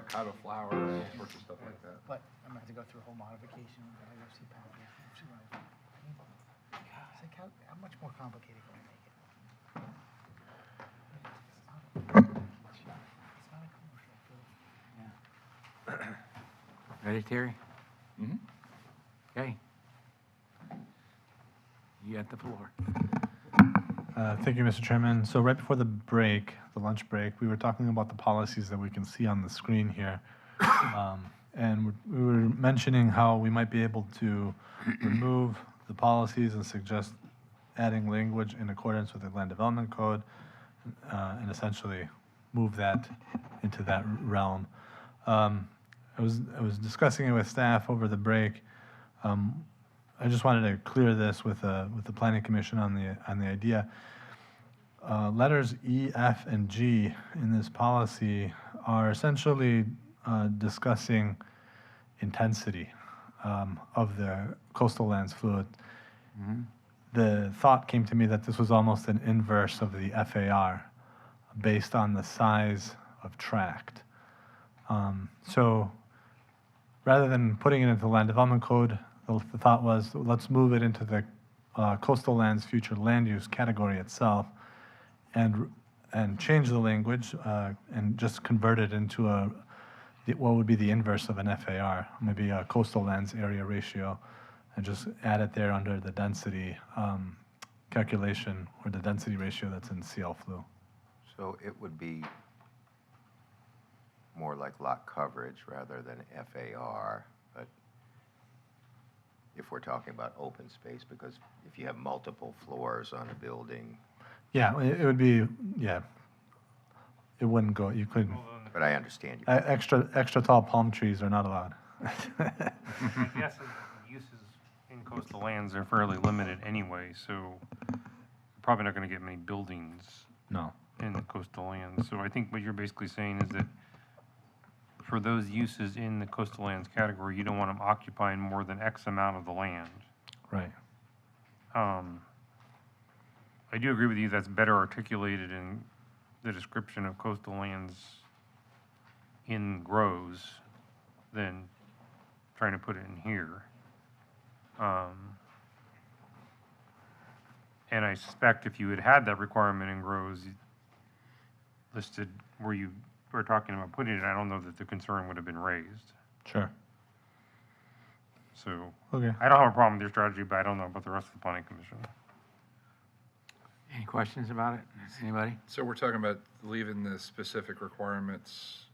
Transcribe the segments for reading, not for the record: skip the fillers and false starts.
avocado flower, all sorts of stuff like that. But I'm gonna have to go through a whole modification with the IFC panel. It's like, how much more complicated can I make it? It's not a commercial field. Ready, Terry? Mm-hmm. Okay. You got the floor. Thank you, Mr. Chairman. So right before the break, the lunch break, we were talking about the policies that we can see on the screen here. And we were mentioning how we might be able to remove the policies and suggest adding language in accordance with the Land Development Code, and essentially move that into that realm. I was discussing it with staff over the break. I just wanted to clear this with the Planning Commission on the idea. Letters E, F, and G in this policy are essentially discussing intensity of the coastal lands fluid. The thought came to me that this was almost an inverse of the FAR based on the size of tract. So rather than putting it into the Land Development Code, the thought was, let's move it into the coastal lands future land use category itself and change the language and just convert it into what would be the inverse of an FAR, maybe a coastal lands area ratio, and just add it there under the density calculation or the density ratio that's in CL flu. So it would be more like lot coverage rather than FAR, but if we're talking about open space, because if you have multiple floors on a building, Yeah, it would be, yeah. It wouldn't go, you couldn't, but I understand you. extra tall palm trees are not allowed. Yes, uses in coastal lands are fairly limited anyway, so you're probably not going to get many buildings No. in the coastal lands. So I think what you're basically saying is that for those uses in the coastal lands category, you don't want them occupying more than X amount of the land. Right. I do agree with you, that's better articulated in the description of coastal lands in grows than trying to put it in here. And I suspect if you had had that requirement in grows listed where you were talking about putting it, I don't know that the concern would have been raised. Sure. So Okay. I don't have a problem with your strategy, but I don't know about the rest of the planning commission. Any questions about it? Anybody? So we're talking about leaving the specific requirements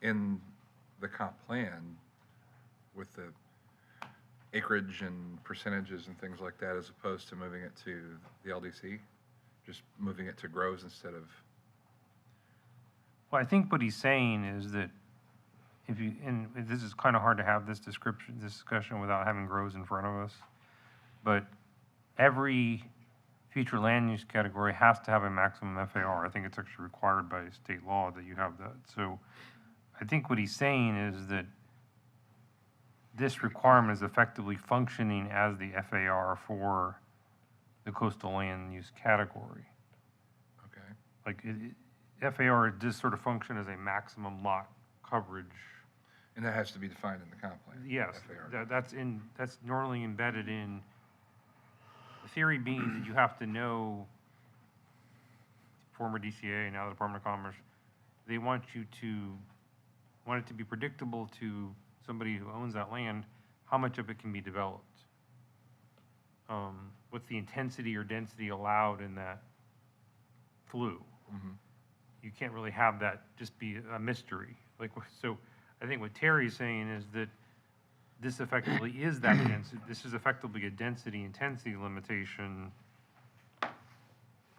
in the comp plan with the acreage and percentages and things like that, as opposed to moving it to the LDC, just moving it to grows instead of. Well, I think what he's saying is that if you, and this is kind of hard to have this discussion without having grows in front of us, but every future land use category has to have a maximum FAR. I think it's actually required by state law that you have that. So I think what he's saying is that this requirement is effectively functioning as the FAR for the coastal land use category. Okay. Like FAR does sort of function as a maximum lot coverage. And that has to be defined in the comp plan. Yes, FAR. that's normally embedded in, the theory being that you have to know, former DCA, now the Department of Commerce, they want it to be predictable to somebody who owns that land, how much of it can be developed. What's the intensity or density allowed in that flue? Mm-hmm. You can't really have that just be a mystery. Like, so I think what Terry's saying is that this effectively is that density. This is effectively a density intensity limitation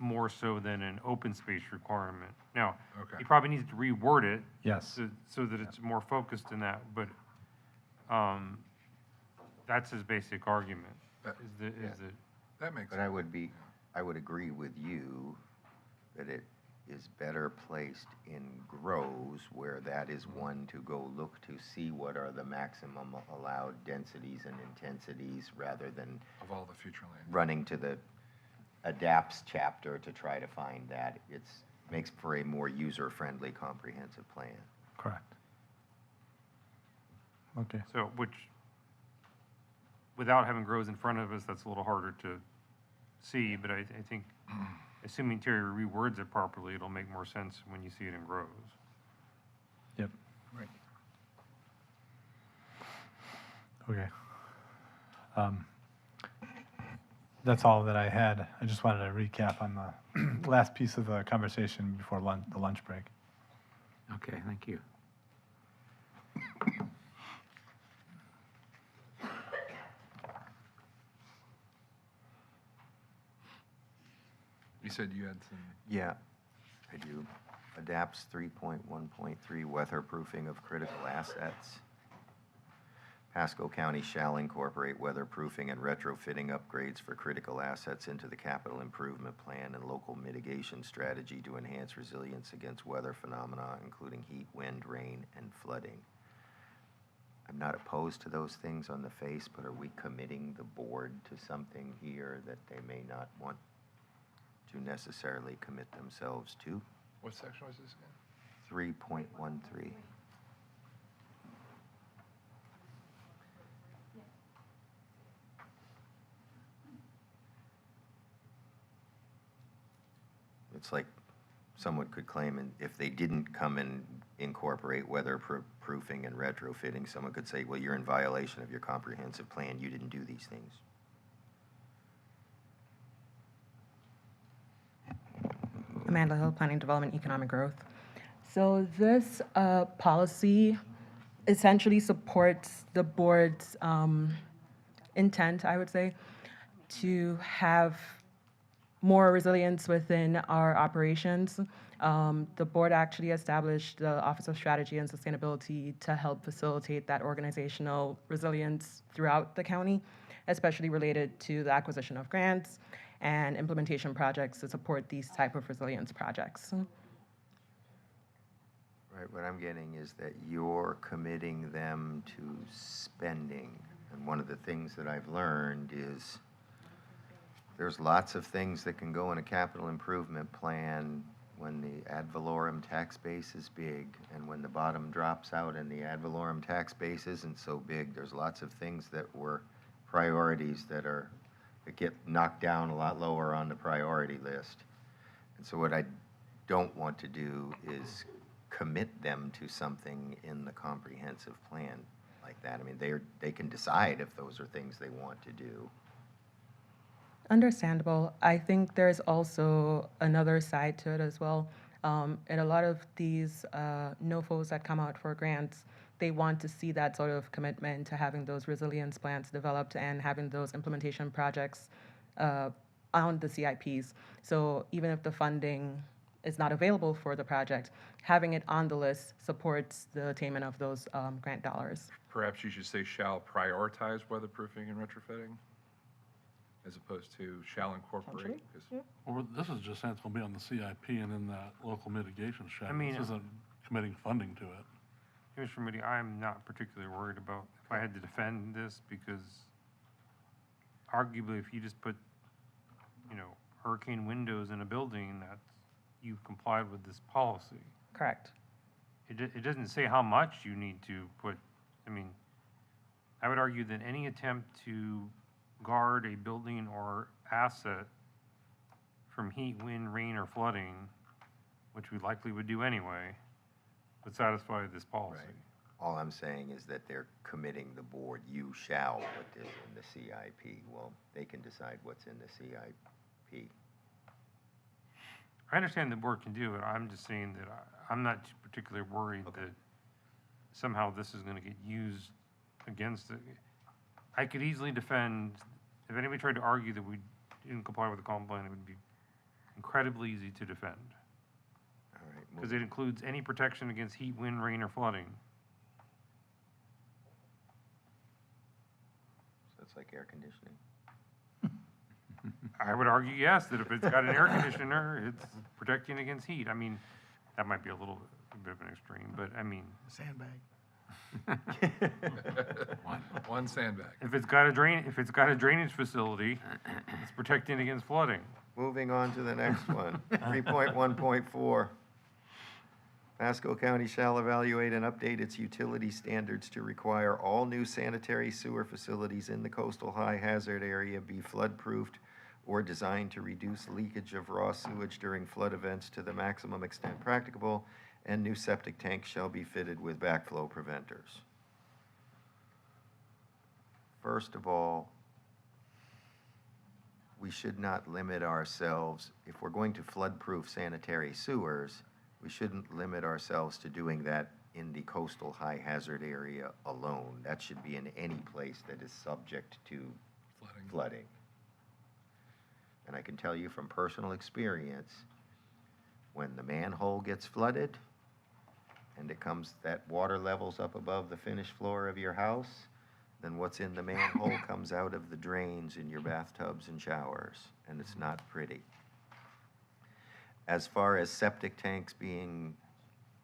more so than an open space requirement. Now, Okay. he probably needs to reword it Yes. so that it's more focused in that, but that's his basic argument. That- Is that That makes But sense. I would agree with you that it is better placed in grows where that is one to go look to see what are the maximum allowed densities and intensities rather than Of all the future land. running to the adapts chapter to try to find that. Makes for a more user-friendly comprehensive plan. Correct. Okay. So, which, without having grows in front of us, that's a little harder to see, but I think, assuming Terry rewords it properly, it'll make more sense when you see it in grows. Yep. Right. Okay. That's all that I had. I just wanted to recap on the last piece of the conversation before the lunch break. Okay, thank you. You said you had some, Yeah, I do. Adapts 3.1.3 weatherproofing of critical assets. Pasco County shall incorporate weatherproofing and retrofitting upgrades for critical assets into the capital improvement plan and local mitigation strategy to enhance resilience against weather phenomena, including heat, wind, rain, and flooding. I'm not opposed to those things on the face, but are we committing the board to something here that they may not want to necessarily commit themselves to? what section was this again? 3.13. It's like someone could claim, and if they didn't come and incorporate weatherproofing and retrofitting, someone could say, well, you're in violation of your comprehensive plan, you didn't do these things. Amanda Hill, Planning Development Economic Growth. So this policy essentially supports the board's intent, I would say, to have more resilience within our operations. The board actually established the Office of Strategy and Sustainability to help facilitate that organizational resilience throughout the county, especially related to the acquisition of grants and implementation projects to support these type of resilience projects. Right, what I'm getting is that you're committing them to spending. And one of the things that I've learned is there's lots of things that can go in a capital improvement plan when the ad valorem tax base is big, and when the bottom drops out and the ad valorem tax base isn't so big, there's lots of things that were priorities that get knocked down a lot lower on the priority list. And so what I don't want to do is commit them to something in the comprehensive plan like that. I mean, they can decide if those are things they want to do. Understandable. I think there's also another side to it as well. In a lot of these NOFOs that come out for grants, they want to see that sort of commitment to having those resilience plans developed and having those implementation projects on the CIPs. So even if the funding is not available for the project, having it on the list supports the attainment of those grant dollars. Perhaps you should say shall prioritize weatherproofing and retrofitting, as opposed to shall incorporate. 'Cause Well, this is just saying it's gonna be on the CIP and in that local mitigation strategy. mean, This isn't committing funding to it. Mr. Moody, I'm not particularly worried about if I had to defend this, because arguably if you just put, hurricane windows in a building, that's, you've complied with this policy. Correct. It doesn't say how much you need to put, I would argue that any attempt to guard a building or asset from heat, wind, rain, or flooding, which we likely would do anyway, would satisfy this policy. Right. All I'm saying is that they're committing the board, you shall put this in the CIP. Well, they can decide what's in the CIP. I understand the board can do it, I'm just saying that I'm not particularly worried that somehow this is gonna get used against it. I could easily defend, if anybody tried to argue that we didn't comply with the comp plan, it would be incredibly easy to defend. All right, Because it includes any protection against heat, wind, rain, or flooding. so it's like air conditioning. I would argue, yes, that if it's got an air conditioner, it's protecting against heat. That might be a little bit of an extreme, but Sandbag. One sandbag. if it's got a drainage facility, it's protecting against flooding. Moving on to the next one, 3.1.4. Pasco County shall evaluate and update its utility standards to require all new sanitary sewer facilities in the coastal high hazard area be flood-proofed or designed to reduce leakage of raw sewage during flood events to the maximum extent practicable, and new septic tanks shall be fitted with backflow preventers. First of all, we should not limit ourselves, if we're going to flood-proof sanitary sewers, we shouldn't limit ourselves to doing that in the coastal high hazard area alone. That should be in any place that is subject to flooding. And I can tell you from personal experience, when the manhole gets flooded and that water levels up above the finished floor of your house, then what's in the manhole comes out of the drains in your bathtubs and showers, and it's not pretty. As far as septic tanks being,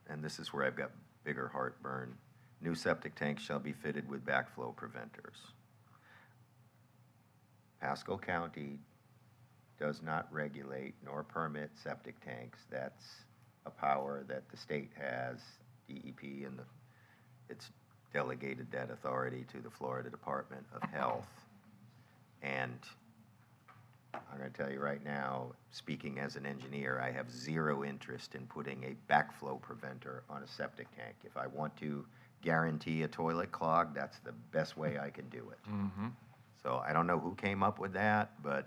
and this is where I've got bigger heartburn, new septic tanks shall be fitted with backflow preventers. Pasco County does not regulate nor permit septic tanks. That's a power that the state has, DEP, and it's delegated that authority to the Florida Department of Health. And I'm going to tell you right now, speaking as an engineer, I have zero interest in putting a backflow preventer on a septic tank. If I want to guarantee a toilet clog, that's the best way I can do it. Mm-hmm. So I don't know who came up with that, but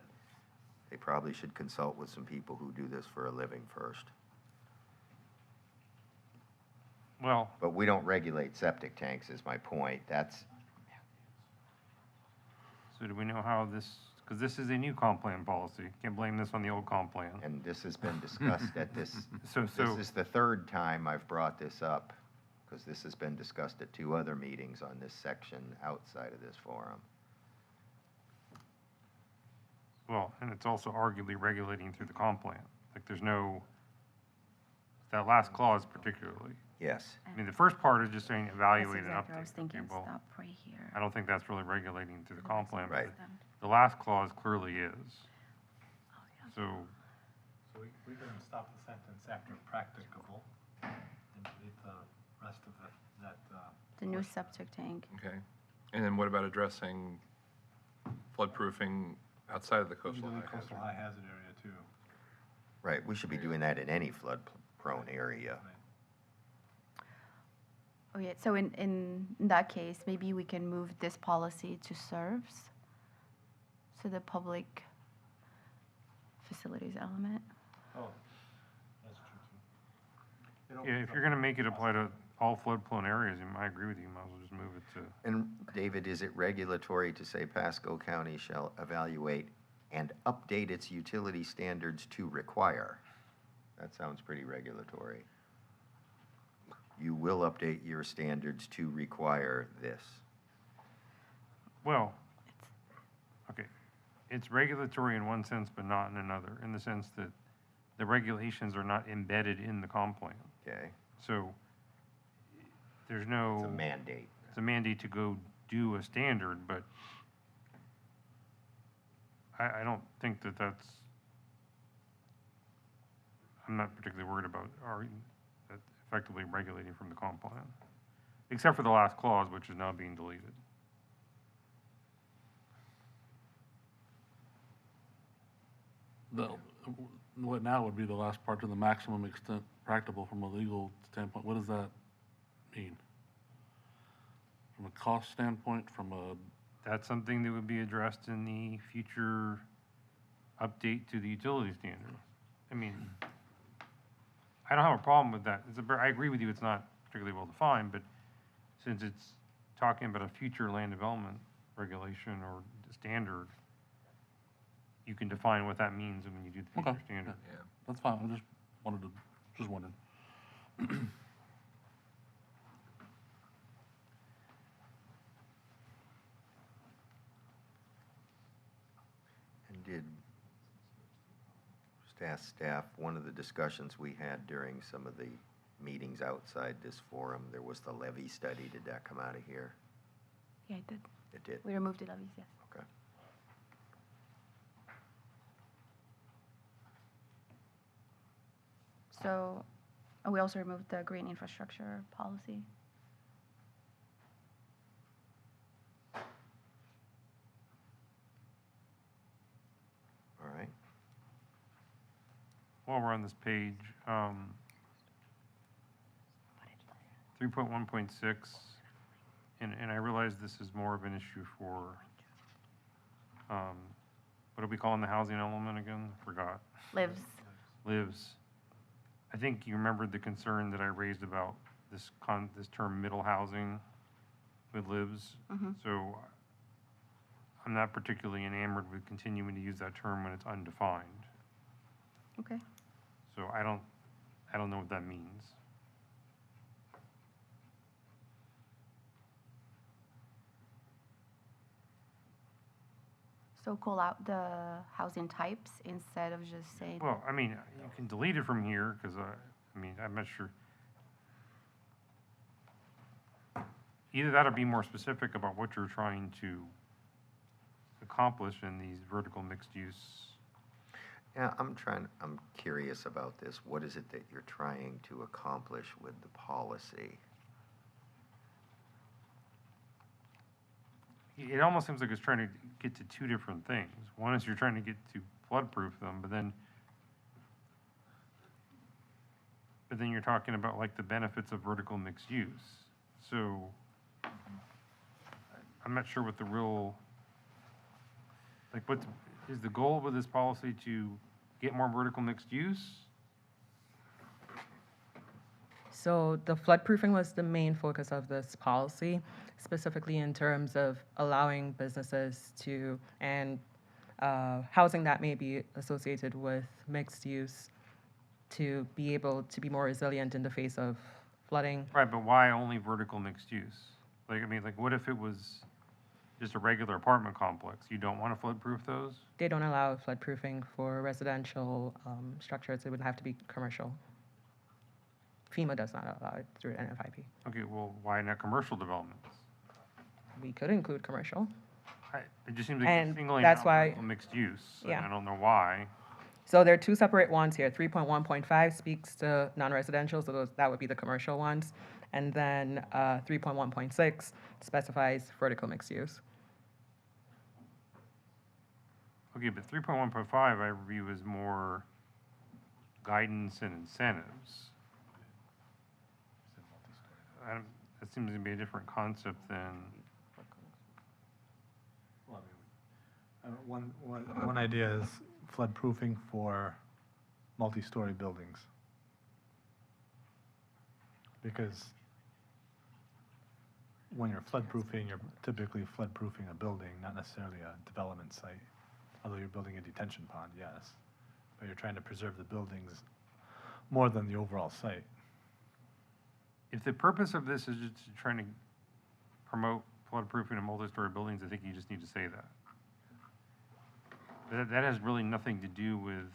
they probably should consult with some people who do this for a living first. Well, But we don't regulate septic tanks, is my point. so do we know how this, because this is a new comp plan policy. Can't blame this on the old comp plan. And this has been discussed at this, So, this is the third time I've brought this up, because this has been discussed at 2 other meetings on this section outside of this forum. well, and it's also arguably regulating through the comp plan. Like, there's no, that last clause particularly. Yes. I mean, the first part is just saying That's evaluate and exactly what I was update. thinking, Okay, well, stop right here. I don't think that's really regulating through the comp plan. but Right. The last clause clearly is. Oh, yeah. So, So we can stop the sentence after practicable and delete the rest of that. The new septic tank. Okay. And then what about addressing floodproofing outside of the coastal high hazard? high hazard area too. Right, we should be doing that in any flood-prone area. Oh, yeah, so in that case, maybe we can move this policy to serves, so the public facilities element. Oh, that's true too. yeah, if you're gonna make it apply to all flood-prone areas, I agree with you, might as well just move it to. And David, is it regulatory to say Pasco County shall evaluate and update its utility standards to require? That sounds pretty regulatory. You will update your standards to require this. Well, okay, it's regulatory in one sense, but not in another, in the sense that the regulations are not embedded in the comp plan. Okay? So there's no. It's a mandate. It's a mandate to go do a standard, but I don't think that that's, I'm not particularly worried about that effectively regulating from the comp plan, except for the last clause, which is now being deleted. What now would be the last part, to the maximum extent practicable from a legal standpoint? What does that mean? From a cost standpoint, from a, That's something that would be addressed in the future update to the utility standard. I mean, I don't have a problem with that. I agree with you, it's not particularly well defined, but since it's talking about a future land development regulation or standard, you can define what that means when you do the future Okay. standard. Yeah. that's fine, I just wondered. And did, just ask staff, one of the discussions we had during some of the meetings outside this forum, there was the levy study. Did that come out of here? Yeah, I did. It did? We removed the levies, yes. Okay. So Oh, we also removed the green infrastructure policy. All right. While we're on this page, 3.1.6, and I realize this is more of an issue for, what are we calling the housing element again? Forgot. Lives. Lives. I think you remembered the concern that I raised about this term middle housing with lives. Mhm. So I'm not particularly enamored with continuing to use that term when it's undefined. Okay. So I don't know what that means. So call out the housing types instead of just saying. Well, I mean, you can delete it from here, because I mean, I'm not sure. Either that or be more specific about what you're trying to accomplish in these vertical mixed use. Yeah, I'm curious about this. What is it that you're trying to accomplish with the policy? It almost seems like it's trying to get to two different things. One is you're trying to get to flood-proof them, but then you're talking about like the benefits of vertical mixed use. So I'm not sure what the real, like is the goal with this policy to get more vertical mixed use? So the floodproofing was the main focus of this policy, specifically in terms of allowing businesses to, and housing that may be associated with mixed use, to be able to be more resilient in the face of flooding. Right, but why only vertical mixed use? Like, I mean, like, what if it was just a regular apartment complex? You don't want to flood-proof those? They don't allow floodproofing for residential structures. It would have to be commercial. FEMA does not allow it through NFIP. Okay, well, why not commercial developments? We could include commercial. It just seems like And you're singling that's out why- vertical mixed use. And Yeah. I don't know why. So there are two separate ones here. 3.1.5 speaks to non-residential, so that would be the commercial ones. And then 3.1.6 specifies vertical mixed use. Okay, but 3.1.5 I view as more guidance and incentives. That seems to be a different concept than, Well, I mean, one idea is floodproofing for multi-story buildings. Because when you're floodproofing, you're typically floodproofing a building, not necessarily a development site. Although you're building a detention pond, yes. But you're trying to preserve the buildings more than the overall site. if the purpose of this is just trying to promote floodproofing of multi-story buildings, I think you just need to say that. That has really nothing to do with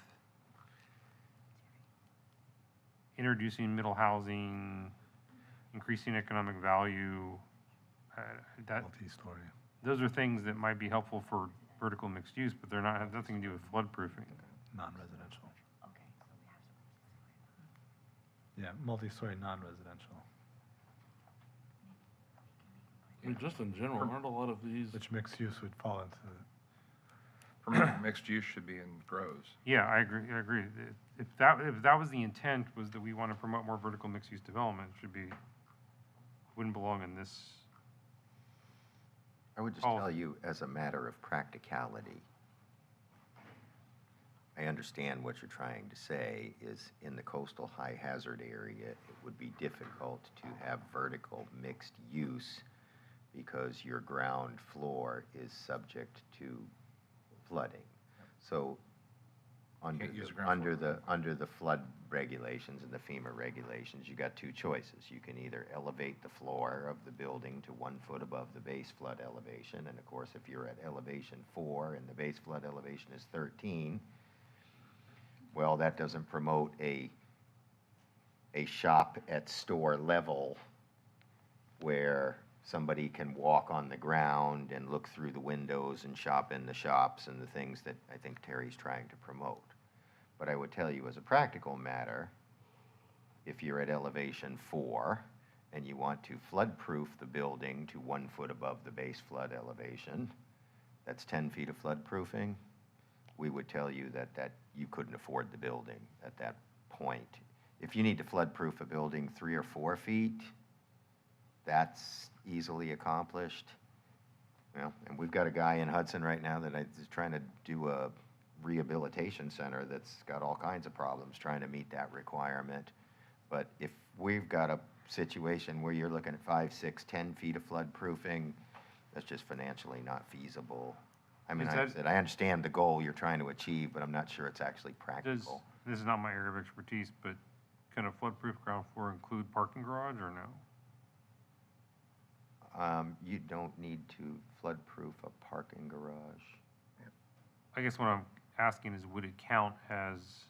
introducing middle housing, increasing economic value. Multi-story. Those are things that might be helpful for vertical mixed use, but have nothing to do with floodproofing. Non-residential. Yeah, multi-story non-residential, I mean, just in general, aren't a lot of these, which mixed use would fall into. For me, mixed use should be in grows. Yeah, I agree. If that was the intent, was that we want to promote more vertical mixed use development, wouldn't belong in this. I would just tell you, as a matter of practicality, I understand what you're trying to say is in the coastal high hazard area, it would be difficult to have vertical mixed use because your ground floor is subject to flooding. So under Can't use the, ground under the flood regulations and the FEMA regulations, you got two choices. You can either elevate the floor of the building to 1 foot above the base flood elevation, and of course, if you're at elevation 4 and the base flood elevation is 13, well, that doesn't promote a shop at store level where somebody can walk on the ground and look through the windows and shop in the shops and the things that I think Terry's trying to promote. But I would tell you, as a practical matter, if you're at elevation 4 and you want to flood-proof the building to 1 foot above the base flood elevation, that's 10 feet of flood proofing. We would tell you that you couldn't afford the building at that point. If you need to flood-proof a building 3 or 4 feet, that's easily accomplished. Well, and we've got a guy in Hudson right now that is trying to do a rehabilitation center that's got all kinds of problems trying to meet that requirement. But if we've got a situation where you're looking at 5, 6, 10 feet of flood proofing, that's just financially not feasible. I mean, Is like I that- said, I understand the goal you're trying to achieve, but I'm not sure it's actually practical. This is not my area of expertise, but can a flood-proof ground floor include parking garage or no? You don't need to flood-proof a parking garage. I guess what I'm asking is, would it count as,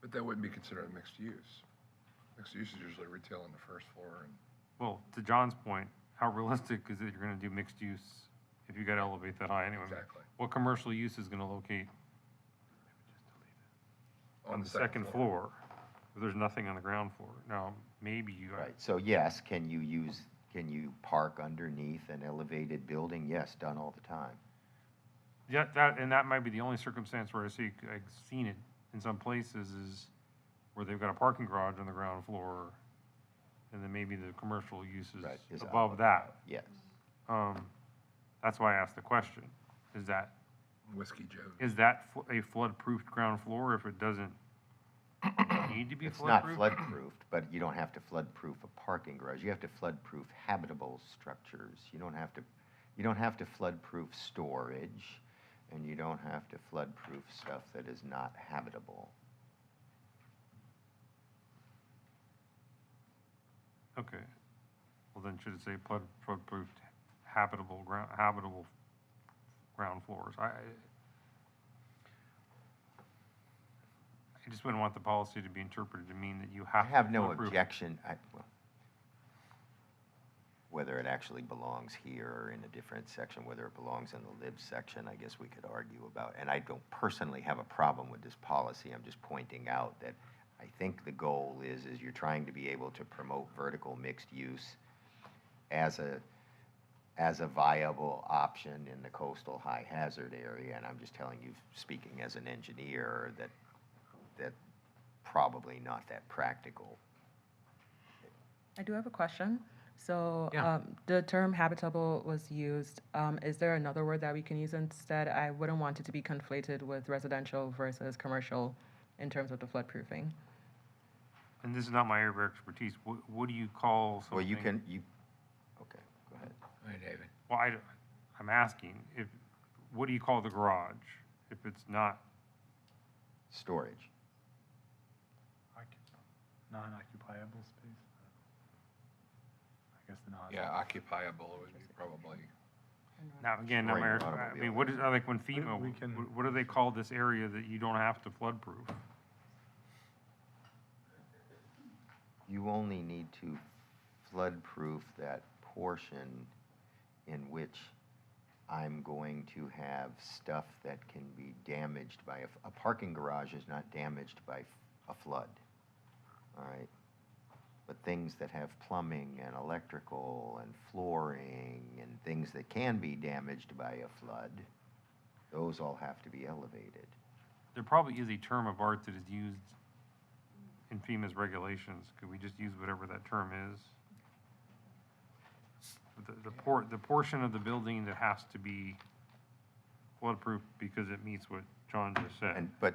But that wouldn't be considered a mixed use. Mixed use is usually retail on the first floor and well, to John's point, how realistic is it you're gonna do mixed use if you gotta elevate that high anyway? Exactly. What commercial use is gonna locate on the second floor? If there's nothing on the ground floor. Now, maybe you. Right, so yes, can you park underneath an elevated building? Yes, done all the time. Yeah, that might be the only circumstance where I've seen it in some places is where they've got a parking garage on the ground floor, and then maybe the commercial use Right, is is above that. Yes. That's why I asked the question. Is that Whiskey Joe's. a flood-proofed ground floor if it doesn't need to be It's not flood-proofed? flood-proofed, but you don't have to flood-proof a parking garage. You have to flood-proof habitable structures. You don't have to flood-proof storage, and you don't have to flood-proof stuff that is not habitable. Okay. Well, then should it say flood-proofed habitable ground floors? I just wouldn't want the policy to be interpreted to mean that you I have to have no flood-proof. objection, well, whether it actually belongs here or in a different section, whether it belongs in the lib section, I guess we could argue about. And I don't personally have a problem with this policy. I'm just pointing out that I think the goal is you're trying to be able to promote vertical mixed use as a viable option in the coastal high hazard area. And I'm just telling you, speaking as an engineer, that probably not that practical. I do have a question. So Yeah. the term habitable was used. Is there another word that we can use instead? I wouldn't want it to be conflated with residential versus commercial in terms of the flood proofing. And this is not my area of expertise. What do you call something? Well, okay, go ahead. Hi, David. Well, I'm asking, what do you call the garage if it's not? Storage. Non-occupiable space? I guess the non. Yeah, occupiable would be probably, Now, again, not Storing my, an I automobile. mean, what is, like when FEMA, We can- what do they call this area that you don't have to flood-proof? You only need to flood-proof that portion in which I'm going to have stuff that can be damaged by a parking garage is not damaged by a flood, all right? But things that have plumbing and electrical and flooring and things that can be damaged by a flood, those all have to be elevated. There probably is a term of art that is used in FEMA's regulations. Could we just use whatever that term is? The portion of the building that has to be flood-proof because it meets what John just said. But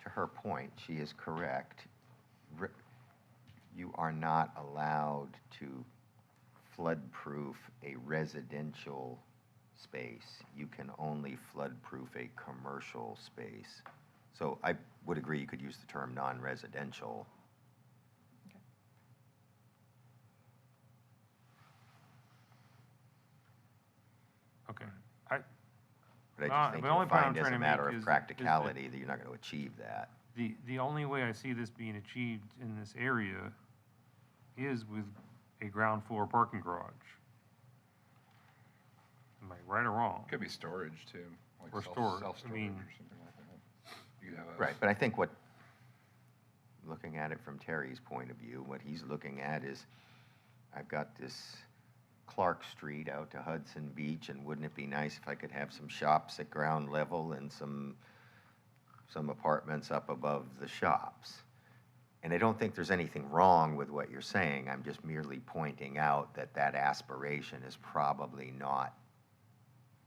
to her point, she is correct. You are not allowed to flood-proof a residential space. You can only flood-proof a commercial space. So I would agree you could use the term non-residential. Okay. But I No, just think the you'll only point I'm find as trying a to matter make of is practicality that you're not going to achieve that. The only way I see this being achieved in this area is with a ground floor parking garage. Am I right or wrong? could be storage too. Like Or storage, I self-storage mean- or something like that. You could have a. Right, but I think what looking at it from Terry's point of view. What he's looking at is, I've got this Clark Street out to Hudson Beach, and wouldn't it be nice if I could have some shops at ground level and some apartments up above the shops? And I don't think there's anything wrong with what you're saying. I'm just merely pointing out that that aspiration is probably not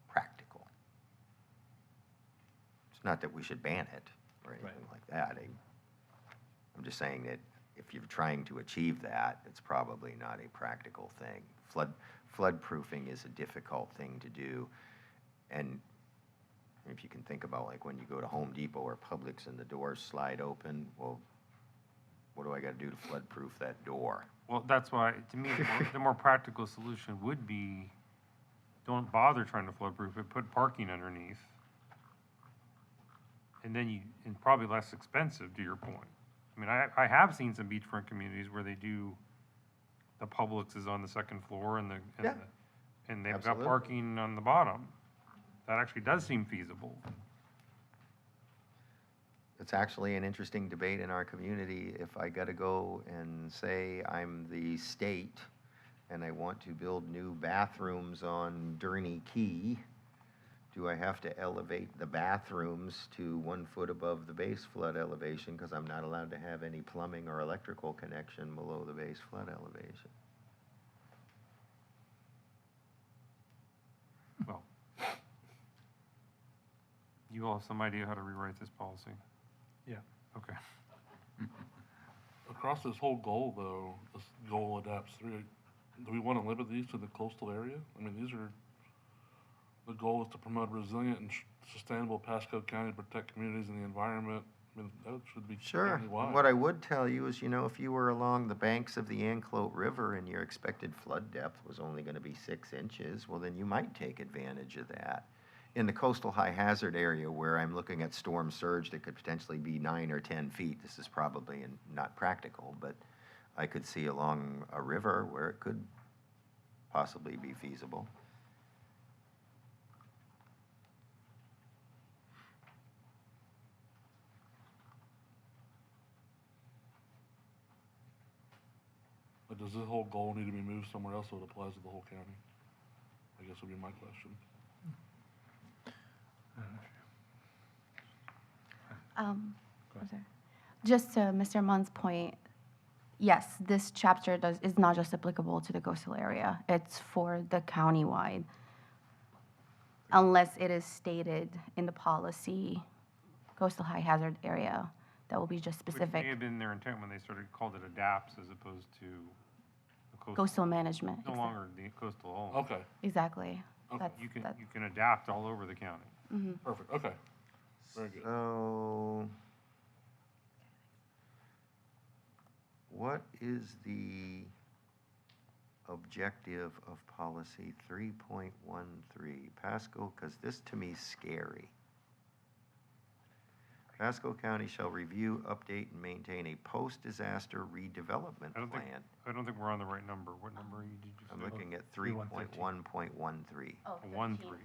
practical. It's not that we should ban it or anything like that. I'm just saying that if you're trying to achieve that, it's probably not a practical thing. Flood-proofing is a difficult thing to do. And if you can think about, like, when you go to Home Depot or Publix and the doors slide open, well, what do I gotta do to flood-proof that door? Well, that's why, to me, the more practical solution would be, don't bother trying to flood-proof it, put parking underneath. And then and probably less expensive, to your point. I mean, I have seen some beachfront communities where they do, the Publix is on the second floor and Yeah, and they've got absolutely. parking on the bottom. That actually does seem feasible. It's actually an interesting debate in our community. If I gotta go and say I'm the state and I want to build new bathrooms on Durney Key, do I have to elevate the bathrooms to 1 foot above the base flood elevation because I'm not allowed to have any plumbing or electrical connection below the base flood elevation? Well, you all have some idea how to rewrite this policy? Yeah. Okay. Across this whole goal, though, this goal adapts 3, do we want to limit these to the coastal area? I mean, the goal is to promote resilient and sustainable Pasco County, protect communities and the environment. I mean, that should be Sure. countywide. What I would tell you is, if you were along the banks of the Anclote River and your expected flood depth was only going to be 6 inches, well, then you might take advantage of that. In the coastal high hazard area where I'm looking at storm surge that could potentially be 9 or 10 feet, this is probably not practical, but I could see along a river where it could possibly be feasible. But does this whole goal need to be moved somewhere else so it applies to the whole county? I guess would be my question. I'm sorry. Just to Mr. Munn's point, yes, this chapter is not just applicable to the coastal area. It's for the countywide. Unless it is stated in the policy, coastal high hazard area, that will be just Which may specific. have been their intent when they called it adapts as opposed to the Coastal management. no longer the coastal only. Okay, Exactly. Okay. That's- You that- can adapt all over the county. perfect, okay. Very good. So, what is the objective of policy 3.13? Pasco, because this to me is scary. Pasco County shall review, update, and maintain a post-disaster redevelopment I don't think, plan. I don't think we're on the right number. What number did you say? I'm looking at 3.113. 3.1.13. Oh, 1-3.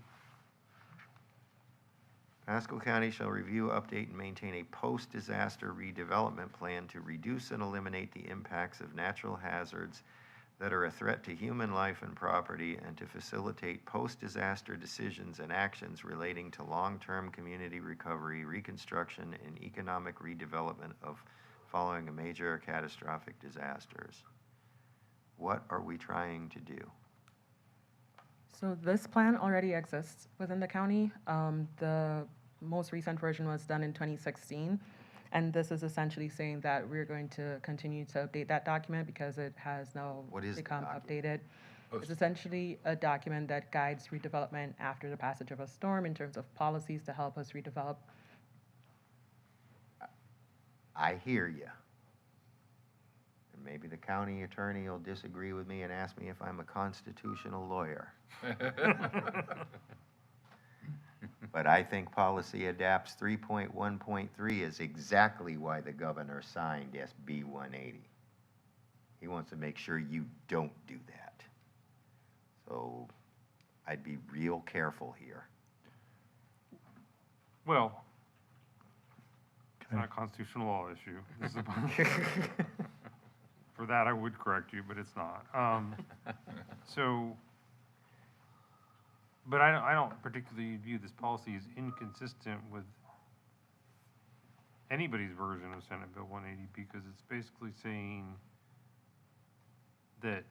Pasco County shall review, update, and maintain a post-disaster redevelopment plan to reduce and eliminate the impacts of natural hazards that are a threat to human life and property, and to facilitate post-disaster decisions and actions relating to long-term community recovery, reconstruction, and economic redevelopment of following a major or catastrophic disasters. What are we trying to do? So this plan already exists within the county. The most recent version was done in 2016. And this is essentially saying that we're going to continue to update that document because it has now What is the become document? updated. It's essentially a document that guides redevelopment after the passage of a storm in terms of policies to help us redevelop. I hear you. And maybe the county attorney will disagree with me and ask me if I'm a constitutional lawyer. But I think policy adapts 3.1.3 is exactly why the governor signed SB 180. He wants to make sure you don't do that. So I'd be real careful here. Well, It's not a constitutional law issue. This is for that, I would correct you, but it's not. So, but I don't particularly view this policy as inconsistent with anybody's version of Senate Bill 180 because it's basically saying that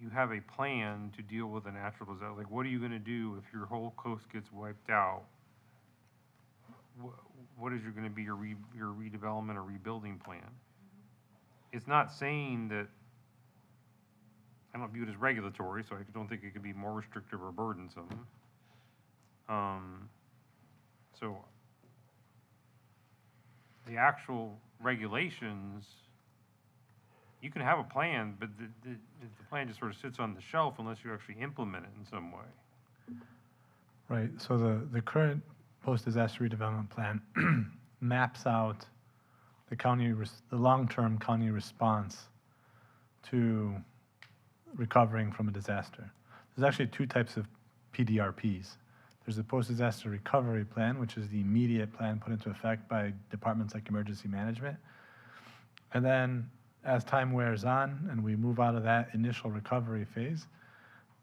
you have a plan to deal with a natural disaster. Like, what are you going to do if your whole coast gets wiped out? What is going to be your redevelopment or rebuilding plan? It's not saying that, I don't view it as regulatory, so I don't think it could be more restrictive or burdensome. So the actual regulations, you can have a plan, but the plan just sort of sits on the shelf unless you actually implement it in some way. Right, so the current post-disaster redevelopment plan maps out the long-term county response to recovering from a disaster. There's actually two types of PDRPs. There's the post-disaster recovery plan, which is the immediate plan put into effect by departments like emergency management. And then as time wears on and we move out of that initial recovery phase,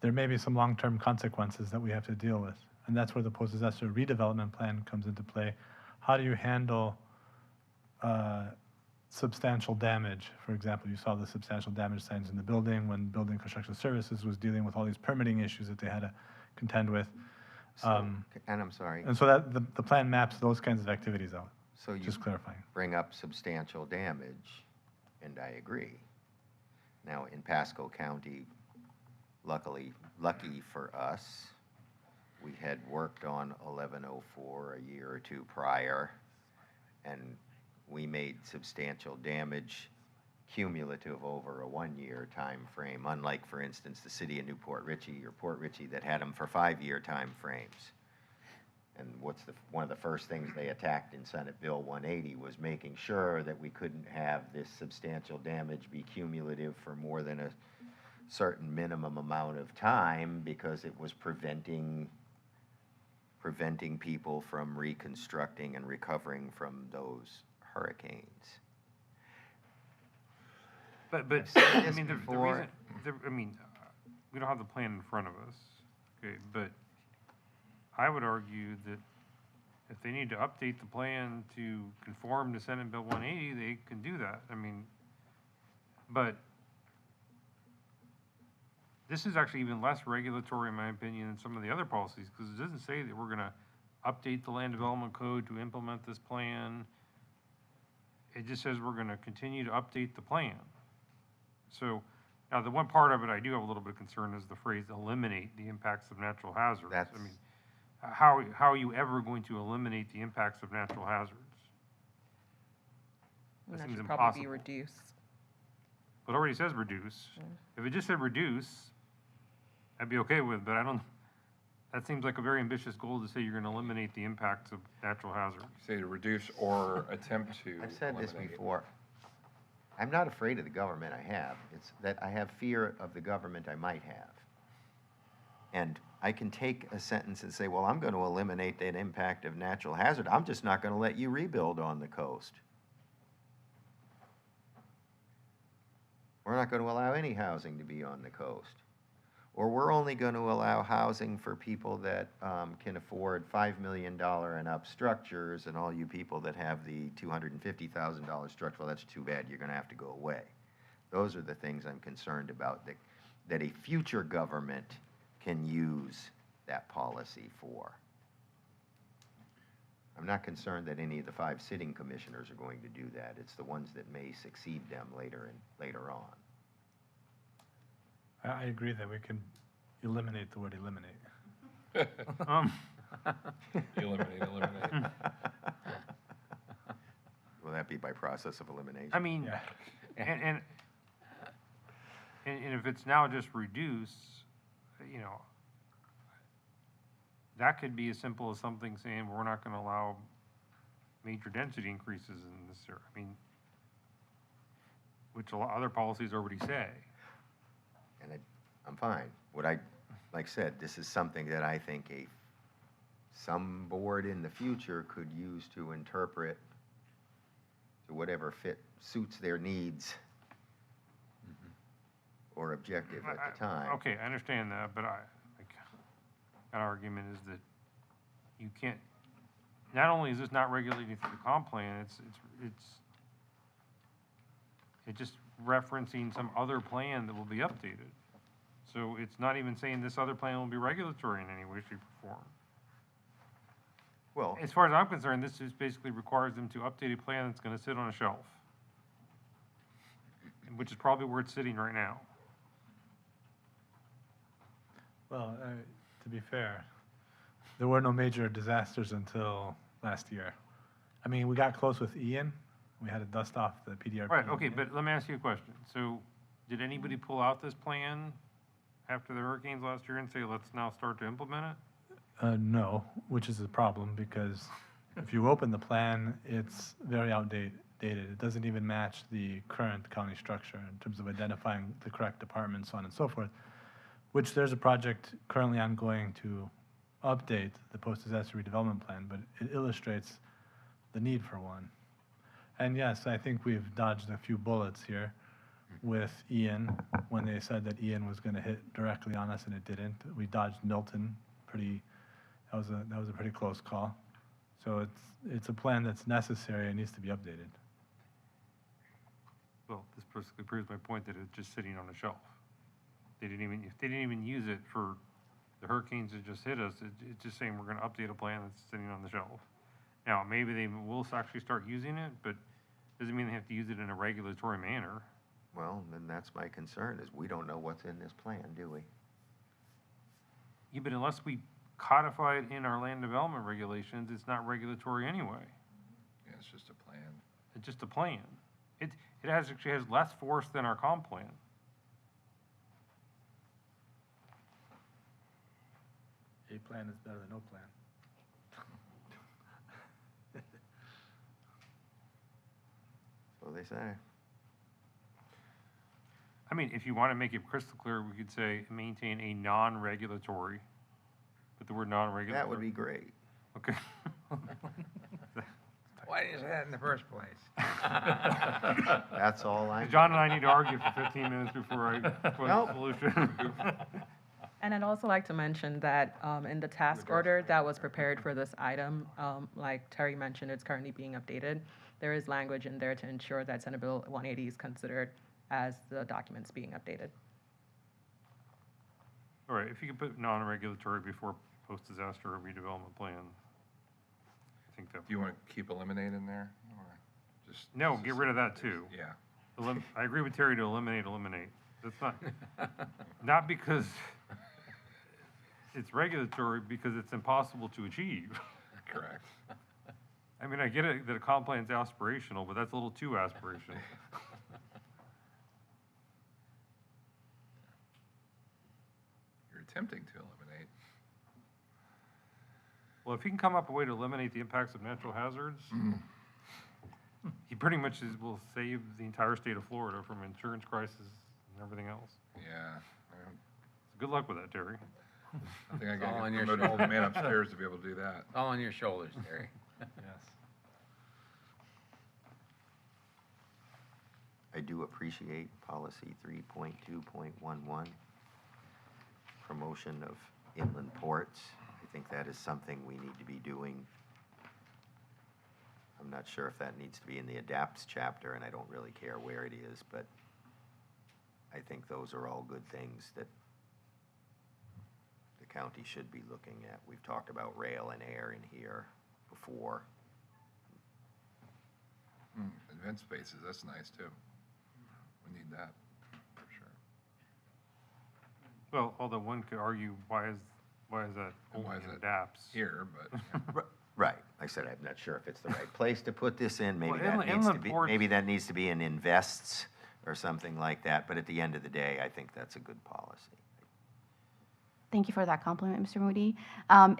there may be some long-term consequences that we have to deal with. And that's where the post-disaster redevelopment plan comes into play. How do you handle substantial damage? For example, you saw the substantial damage signs in the building when Building Construction Services was dealing with all these permitting issues that they had to contend with. So, and I'm sorry, And so that the plan maps those kinds of activities out, so you just clarifying. bring up substantial damage, and I agree. Now, in Pasco County, lucky for us, we had worked on 1104 a year or two prior, and we made substantial damage cumulative over a 1-year time frame, unlike, for instance, the city of Newport Richey or Port Richey that had them for 5-year time frames. And one of the first things they attacked in Senate Bill 180 was making sure that we couldn't have this substantial damage be cumulative for more than a certain minimum amount of time because it was preventing people from reconstructing and recovering from those hurricanes. But I've said I this mean, the before. reason, we don't have the plan in front of us, okay, but I would argue that if they need to update the plan to conform to Senate Bill 180, they can do that. I mean, but this is actually even less regulatory, in my opinion, than some of the other policies, because it doesn't say that we're gonna update the land development code to implement this plan. It just says we're gonna continue to update the plan. So, now the one part of it I do have a little bit of concern is the phrase eliminate the impacts of natural hazards. I That's- mean, how are you ever going to eliminate the impacts of natural hazards? And that seems should probably be impossible. reduced. It already says reduce. If it just said reduce, I'd be okay with, but that seems like a very ambitious goal to say you're gonna eliminate the impacts of natural hazards. Say to reduce or attempt to. I've said this eliminate. before. I'm not afraid of the government I have. It's that I have fear of the government I might have. And I can take a sentence and say, well, I'm going to eliminate that impact of natural hazard. I'm just not going to let you rebuild on the coast. We're not going to allow any housing to be on the coast. Or we're only going to allow housing for people that can afford $5 million and up structures, and all you people that have the $250,000 structure, well, that's too bad, you're going to have to go away. Those are the things I'm concerned about, that a future government can use that policy for. I'm not concerned that any of the 5 sitting commissioners are going to do that. It's the ones that may succeed them later on. I agree that we can eliminate the word eliminate. Eliminate. Will that be by process of elimination? I mean, Yeah. and if it's now just reduce, you know, that could be as simple as something saying, we're not gonna allow major density increases in this area. I mean, which a lot other policies already say. And I'm fine. Like I said, this is something that I think some board in the future could use to interpret to whatever suits their needs or objective at the time. Okay, I understand that, but my argument is that you can't, not only is this not regulating through the comp plan, it's just referencing some other plan that will be updated. So it's not even saying this other plan will be regulatory in any way, shape, or form. Well, As far as I'm concerned, this just basically requires them to update a plan that's gonna sit on a shelf, which is probably where it's sitting right now. Well, to be fair, there were no major disasters until last year. I mean, we got close with Ian. We had to dust off the PDRP. Right, okay, but let me ask you a question. So, did anybody pull out this plan after the hurricanes last year and say, let's now start to implement it? No, which is a problem because if you open the plan, it's very outdated. It doesn't even match the current county structure in terms of identifying the correct departments, so on and so forth, which there's a project currently ongoing to update the post-disaster redevelopment plan, but it illustrates the need for one. And yes, I think we've dodged a few bullets here with Ian, when they said that Ian was gonna hit directly on us and it didn't. We dodged Milton that was a pretty close call. So it's a plan that's necessary and needs to be updated. Well, this basically proves my point that it's just sitting on a shelf. If they didn't even use it for the hurricanes that just hit us, it's just saying we're gonna update a plan that's sitting on the shelf. Now, maybe they will actually start using it, but doesn't mean they have to use it in a regulatory manner. well, then that's my concern, is we don't know what's in this plan, do we? Yeah, but unless we codify it in our land development regulations, it's not regulatory anyway. Yeah, it's just a plan. It's just a plan. It actually has less force than our comp plan. A plan is better than no plan. So they say. I mean, if you want to make it crystal clear, we could say maintain a non-regulatory, put the word non-regulatory. That would be great. Okay. Why did you say that in the first place? That's all I. John and I need to argue for 15 minutes before I find Nope. a solution. And I'd also like to mention that in the task order that was prepared for this item, like Terry mentioned, it's currently being updated. There is language in there to ensure that Senate Bill 180 is considered as the documents being updated. All right, if you could put non-regulatory before post-disaster redevelopment plan, I think that. Do you want to keep eliminate in there, or just? No, get rid of that too. Yeah. I agree with Terry to eliminate. That's not because it's regulatory, because it's impossible to achieve. Correct. I mean, I get it that a comp plan's aspirational, but that's a little too aspirational. You're attempting to eliminate. Well, if he can come up with a way to eliminate the impacts of natural hazards, he pretty much will save the entire state of Florida from insurance crisis and everything else. Yeah. Good luck with that, Terry. I think I It's all got on to your promote the shoulders. man upstairs to be able to do that. All on your shoulders, Terry. Yes. I do appreciate policy 3.2.11, promotion of inland ports. I think that is something we need to be doing. I'm not sure if that needs to be in the adapts chapter, and I don't really care where it is, but I think those are all good things that the county should be looking at. We've talked about rail and air in here before. Event spaces, that's nice too. We need that, for sure. Well, although one could argue, why is that And why only is in it DAPS? Here, but Right. I said I'm not sure if it's the right place to put this in. Maybe Well, that needs to inland be, ports- maybe that needs to be in invests or something like that. But at the end of the day, I think that's a good policy. Thank you for that compliment, Mr. Moody.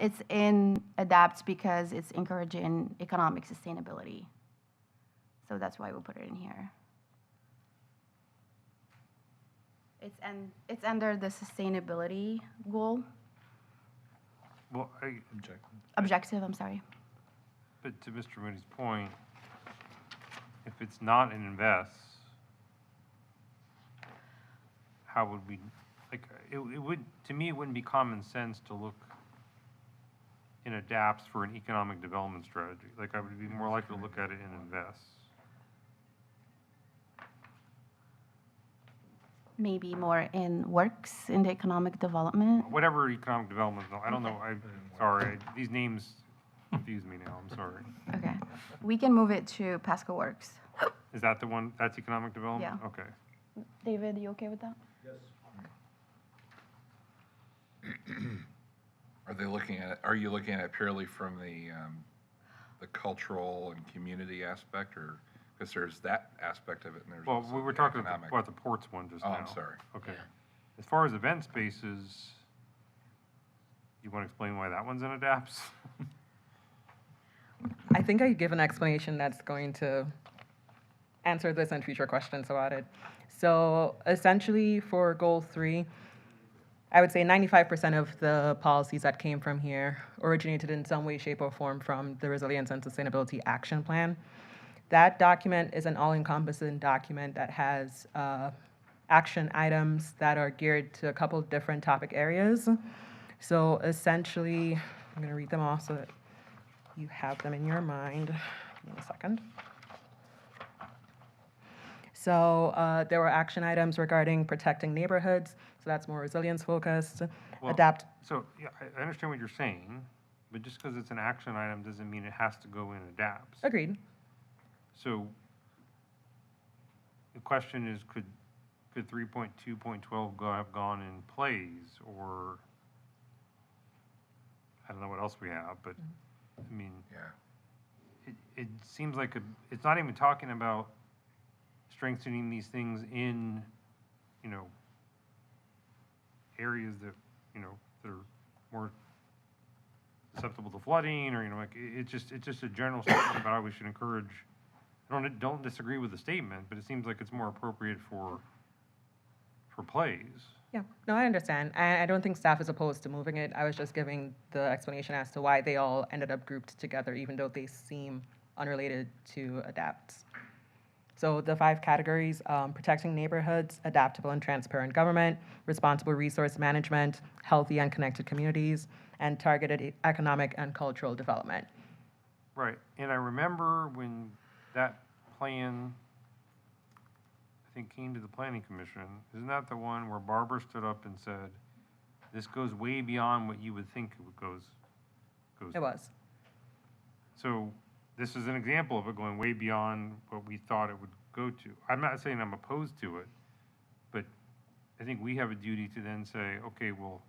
It's in ADAPT because it's encouraging economic sustainability. So that's why we put it in here. It's under the sustainability goal, Well, objective, I'm sorry. but to Mr. Moody's point, if it's not an invest, how would we, like, it would, to me, it wouldn't be common sense to look in adapts for an economic development strategy. Like, I would be more likely to look at it in invest. Maybe more in works, in the economic development. Whatever economic development, I don't know, sorry, these names confuse me now, I'm sorry. Okay. We can move it to Pasco Works. Is that the one, that's economic development? Yeah. Okay. David, you okay with that? Are they looking at, are you looking at it purely from the cultural and community aspect, or, because there's that aspect of it, and there's Well, also we were the talking economic. about the ports one just Oh, now. I'm sorry. Okay. As far as event spaces, you want to explain why that one's in adapts? I think I give an explanation that's going to answer this and future questions about it. So essentially for goal 3, I would say 95% of the policies that came from here originated in some way, shape, or form from the Resilience and Sustainability Action Plan. That document is an all-encompassing document that has action items that are geared to a couple different topic areas. So essentially, I'm going to read them all so that you have them in your mind. Give me a second. So there were action items regarding protecting neighborhoods, so that's more resilience focused. Well, Adapt. So, yeah, I understand what you're saying, but just because it's an action item doesn't mean it has to go in adapts. Agreed. So the question is, could 3.2.12 have gone in plays, or I don't know what else we have, but I mean, Yeah. it seems like it's not even talking about strengthening these things in, you know, areas that, you know, that are more susceptible to flooding, or, you know, like, it's just a general statement about how we should encourage. I don't disagree with the statement, but it seems like it's more appropriate for plays. Yeah, no, I understand. I don't think staff is opposed to moving it. I was just giving the explanation as to why they all ended up grouped together, even though they seem unrelated to adapts. So the 5 categories: protecting neighborhoods, adaptable and transparent government, responsible resource management, healthy and connected communities, and targeted economic and cultural development. Right, and I remember when that plan, I think, came to the planning commission, isn't that the one where Barbara stood up and said, this goes way beyond what you would think it goes? It was. So this is an example of it going way beyond what we thought it would go to. I'm not saying I'm opposed to it, but I think we have a duty to then say, okay, well,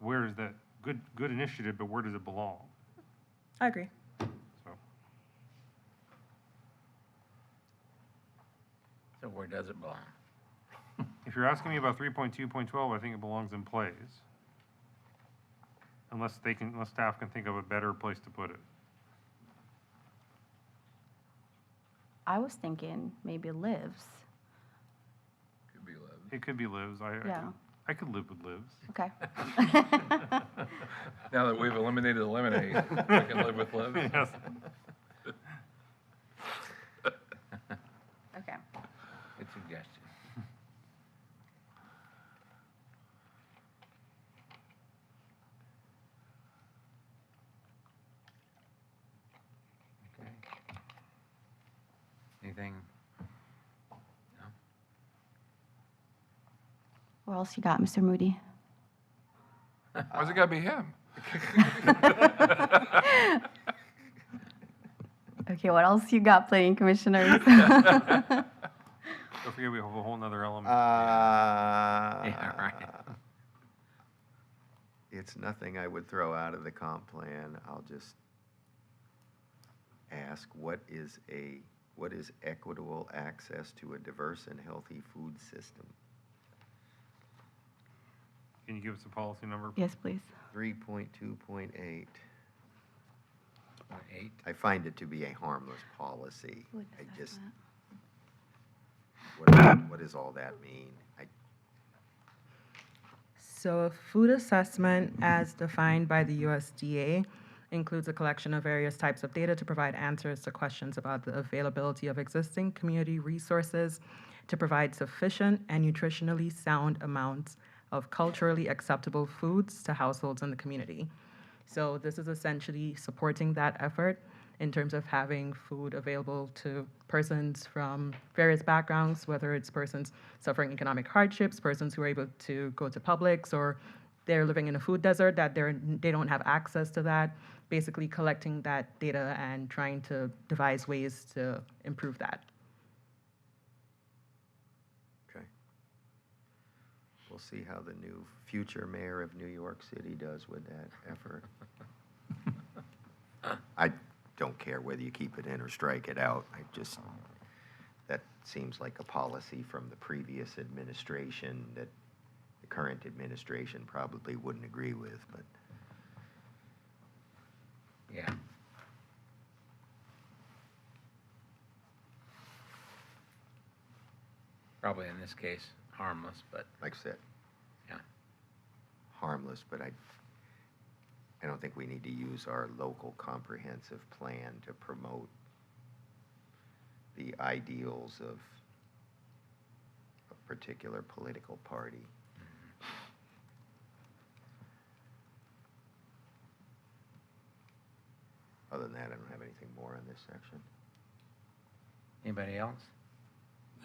where is that good initiative, but where does it belong? I agree. So, So where does it belong? if you're asking me about 3.2.12, I think it belongs in plays. Unless staff can think of a better place to put it. I was thinking maybe lives. Could be live. It could be lives. Yeah. I could live with lives. Okay. Now that we've eliminated eliminate, we can live with live. Yes. Okay. Good suggestion. Okay. Anything? No? What else you got, Mr. Moody? Why's it gotta be him? Okay, what else you got, planning commissioners? Don't forget, we have a whole nother element. Yeah, right. It's nothing I would throw out of the comp plan. I'll just ask, what is equitable access to a diverse and healthy food system? Can you give us a policy number? Yes, please. 3.2.8. 8. I find it to be a harmless policy. Food I just, assessment. what does all that mean? So a food assessment, as defined by the USDA, includes a collection of various types of data to provide answers to questions about the availability of existing community resources to provide sufficient and nutritionally sound amounts of culturally acceptable foods to households in the community. So this is essentially supporting that effort in terms of having food available to persons from various backgrounds, whether it's persons suffering economic hardships, persons who are able to go to Publix, or they're living in a food desert that they don't have access to that. Basically collecting that data and trying to devise ways to improve that. Okay. We'll see how the new future mayor of New York City does with that effort. I don't care whether you keep it in or strike it out. That seems like a policy from the previous administration that the current administration probably wouldn't agree with, but Yeah. Probably in this case, harmless, but like I said, yeah. harmless, but I don't think we need to use our local comprehensive plan to promote the ideals of a particular political party. Other than that, I don't have anything more on this section. Anybody else?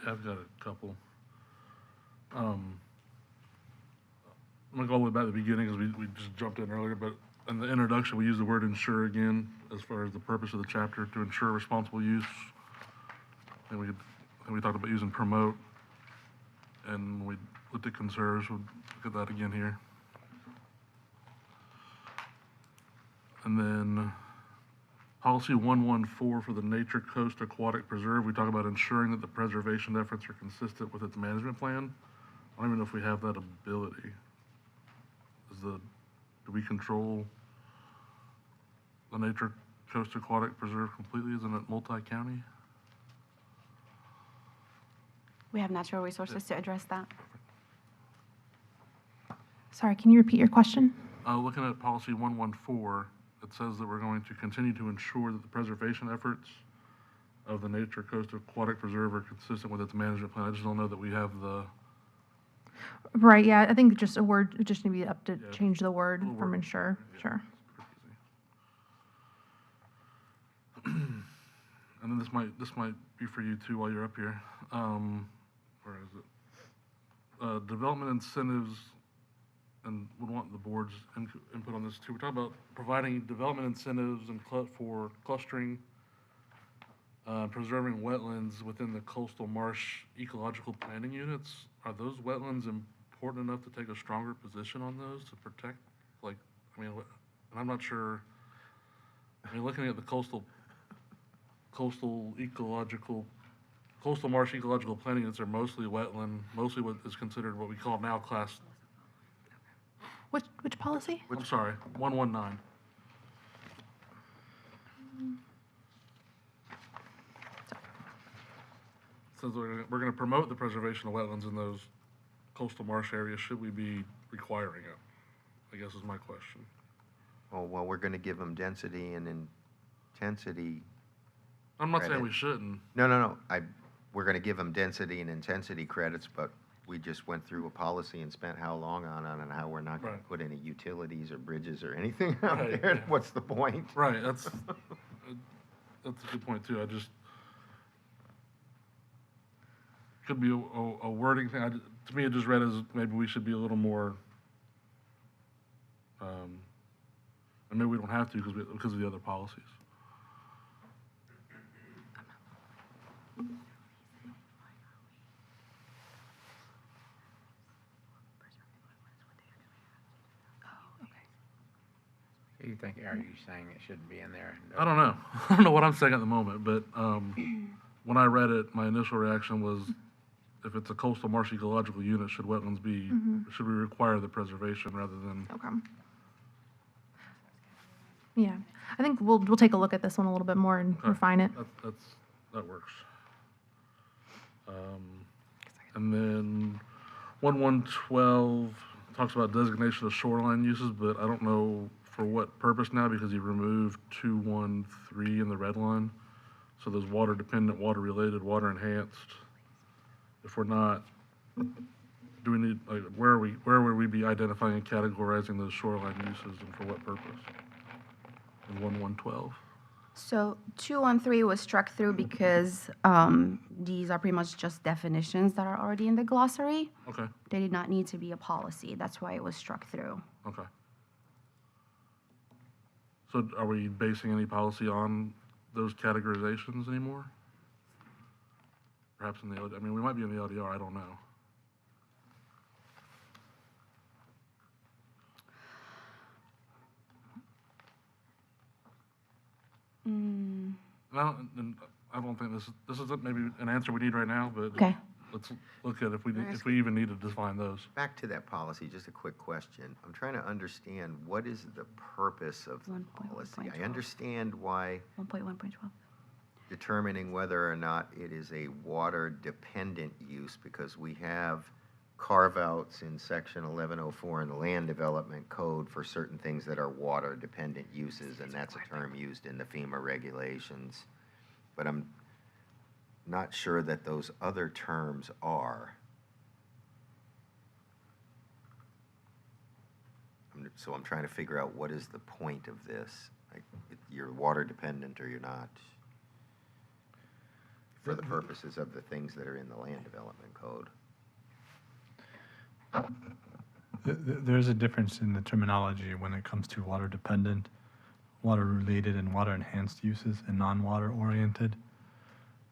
Yeah, I've got a couple. I'm gonna go all the way back to the beginning because we just jumped in earlier, but in the introduction, we use the word ensure again as far as the purpose of the chapter, to ensure responsible use. And we talked about using promote, and when we looked at conserves, we'll look at that again here. And then policy 114 for the Nature Coast Aquatic Preserve, we talk about ensuring that the preservation efforts are consistent with its management plan. I don't even know if we have that ability. Do we control the Nature Coast Aquatic Preserve completely? Isn't it multi-county? We have natural resources to address that. Sorry, can you repeat your question? Looking at policy 114, it says that we're going to continue to ensure that the preservation efforts of the Nature Coast Aquatic Preserve are consistent with its management plan. I just don't know that we have the, Right, yeah, I think just a word, it just need to be up to Yeah, change the word little from word. ensure, Yeah. sure. pretty easy. And then this might be for you too while you're up here. Where is it? Development incentives, and would want the board's input on this too. We're talking about providing development incentives and for clustering, preserving wetlands within the coastal marsh ecological planning units. Are those wetlands important enough to take a stronger position on those to protect? Like, I mean, and I'm not sure. I mean, looking at the coastal marsh ecological planning units are mostly wetland, mostly what is considered what we call now class, Which policy? I'm sorry, 119. Says we're gonna promote the preservation of wetlands in those coastal marsh areas. Should we be requiring it? I guess is my question. Oh, well, we're gonna give them density and intensity. I'm not saying Credit. we shouldn't. No. We're gonna give them density and intensity credits, but we just went through a policy and spent how long on it, and how we're not gonna Right. put any utilities or bridges or anything out Right, there. yeah. What's the point? Right, that's a good point too. I just, could be a wording thing. To me, it just read as maybe we should be a little more, and maybe we don't have to because of the other policies. You think, are you saying it shouldn't be in there? No. I don't know. I don't know what I'm saying at the moment, but when I read it, my initial reaction was, if it's a coastal marsh ecological unit, should wetlands be, should we require the preservation rather than? Okay. Yeah, I think we'll take a look at this one a little bit more and Okay. refine it. That works. And then 1112 talks about designation of shoreline uses, but I don't know for what purpose now? Because you removed 213 in the red line. So there's water dependent, water related, water enhanced. If we're not, do we need, like, where would we be identifying and categorizing those shoreline uses and for what purpose? In 1112? So 213 was struck through because these are pretty much just definitions that are already in the glossary. Okay, They did not need to be a policy. That's why it was struck through. okay. So are we basing any policy on those categorizations anymore? Perhaps in the, I mean, we might be in the LDR, I don't know. I don't think this isn't maybe an answer we need right now, but Okay. let's look at if we even need to define those. Back to that policy, just a quick question. I'm trying to understand what is the purpose of the 1.1.12. policy? I understand why 1.1.12. determining whether or not it is a water-dependent use, because we have carve-outs in section 1104 in the Land Development Code for certain things that are water-dependent uses, and that's a term used in the FEMA regulations. But I'm not sure that those other terms are. So I'm trying to figure out what is the point of this. Like, you're water-dependent or you're not, for the purposes of the things that are in the Land Development Code. There's a difference in the terminology when it comes to water dependent, water related, and water enhanced uses, and non-water oriented.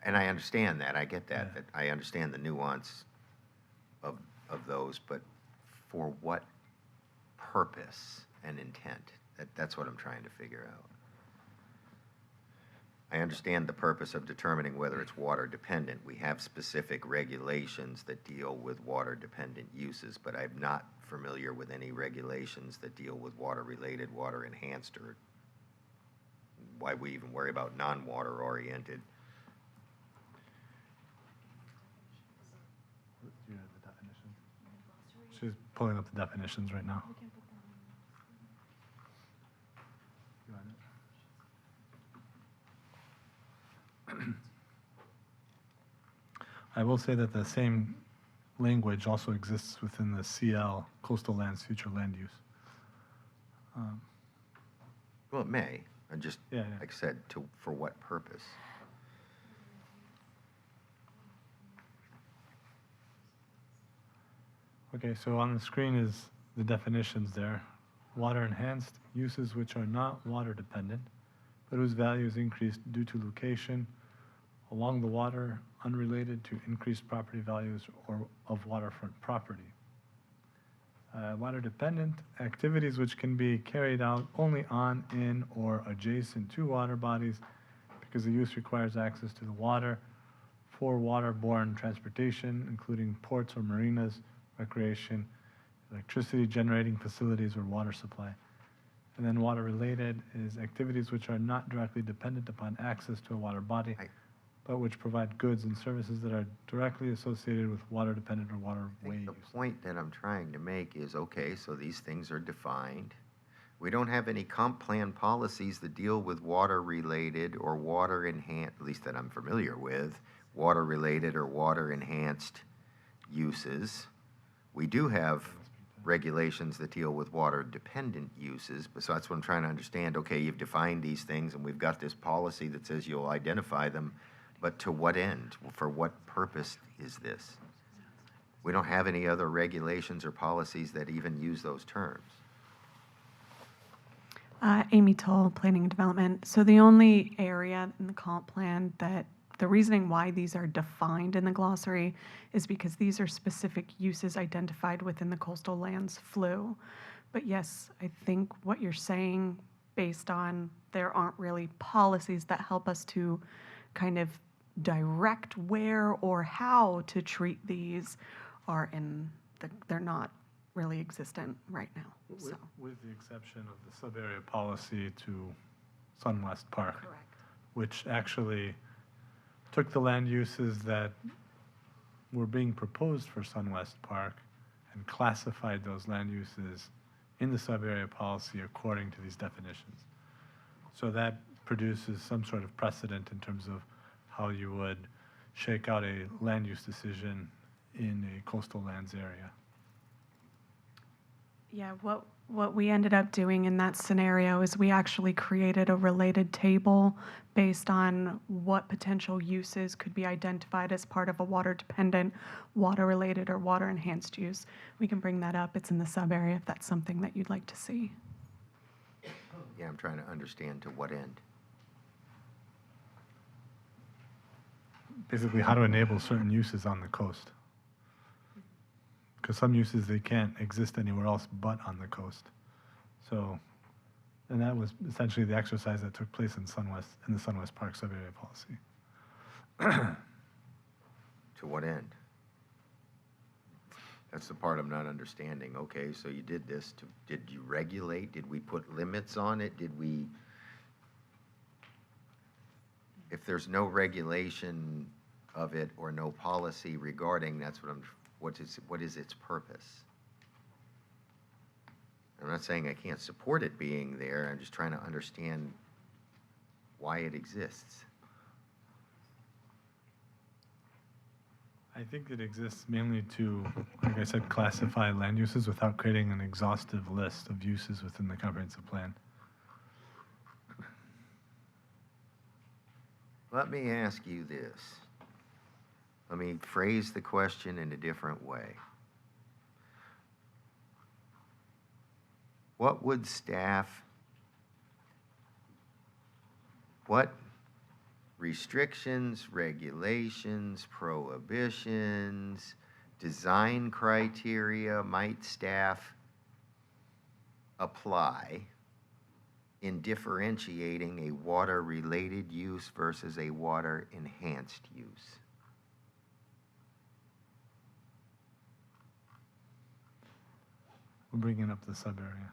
And I understand that, I get that, Yeah. that I understand the nuance of those, but for what purpose and intent? That's what I'm trying to figure out. I understand the purpose of determining whether it's water dependent. We have specific regulations that deal with water dependent uses, but I'm not familiar with any regulations that deal with water related, water enhanced, or why we even worry about non-water oriented. Do you have the definition? She's pulling up the definitions right now. You want it? I will say that the same language also exists within the CL, Coastal Lands Future Land Use. Well, it may, and just, Yeah. like I said, for what purpose? Okay, so on the screen is the definitions there. Water enhanced uses which are not water dependent, but whose value is increased due to location along the water, unrelated to increased property values or of waterfront property. Water dependent activities which can be carried out only on, in, or adjacent to water bodies because the use requires access to the water for waterborne transportation, including ports or marinas, recreation, electricity generating facilities, or water supply. And then water related is activities which are not directly dependent upon access to a water body, but which provide goods and services that are directly associated with water dependent or I waterway think use. the point that I'm trying to make is, okay, so these things are defined. We don't have any comp plan policies that deal with water-related or water-enhanced, at least that I'm familiar with, water-related or water-enhanced uses. We do have regulations that deal with water-dependent uses, but so that's what I'm trying to understand. Okay, you've defined these things, and we've got this policy that says you'll identify them, but to what end? For what purpose is this? We don't have any other regulations or policies that even use those terms. Amy Toll, Planning and Development. So the only area in the comp plan that the reasoning why these are defined in the glossary is because these are specific uses identified within the coastal lands FLU. But yes, I think what you're saying, based on there aren't really policies that help us to kind of direct where or how to treat these, are they're not really existent right now. So. With the exception of the sub-area policy to Sunwest Park. Correct. Which actually took the land uses that were being proposed for Sunwest Park and classified those land uses in the sub-area policy according to these definitions. So that produces some sort of precedent in terms of how you would shake out a land use decision in a coastal lands area. Yeah, what we ended up doing in that scenario is we actually created a related table based on what potential uses could be identified as part of a water-dependent, water-related, or water-enhanced use. We can bring that up. It's in the sub-area if that's something that you'd like to see. Yeah, I'm trying to understand to what end. Basically, how to enable certain uses on the coast. Because some uses, they can't exist anywhere else but on the coast. So, and that was essentially the exercise that took place in the Sunwest Park sub-area policy. To what end? That's the part I'm not understanding. Okay, so you did this did you regulate? Did we put limits on it? If there's no regulation of it or no policy regarding, what is its purpose? I'm not saying I can't support it being there. I'm just trying to understand why it exists. I think it exists mainly to, like I said, classify land uses without creating an exhaustive list of uses within the comprehensive plan. Let me ask you this. Let me phrase the question in a different way. What restrictions, regulations, prohibitions, design criteria might staff apply in differentiating a water-related use versus a water-enhanced use? We're bringing up the sub-area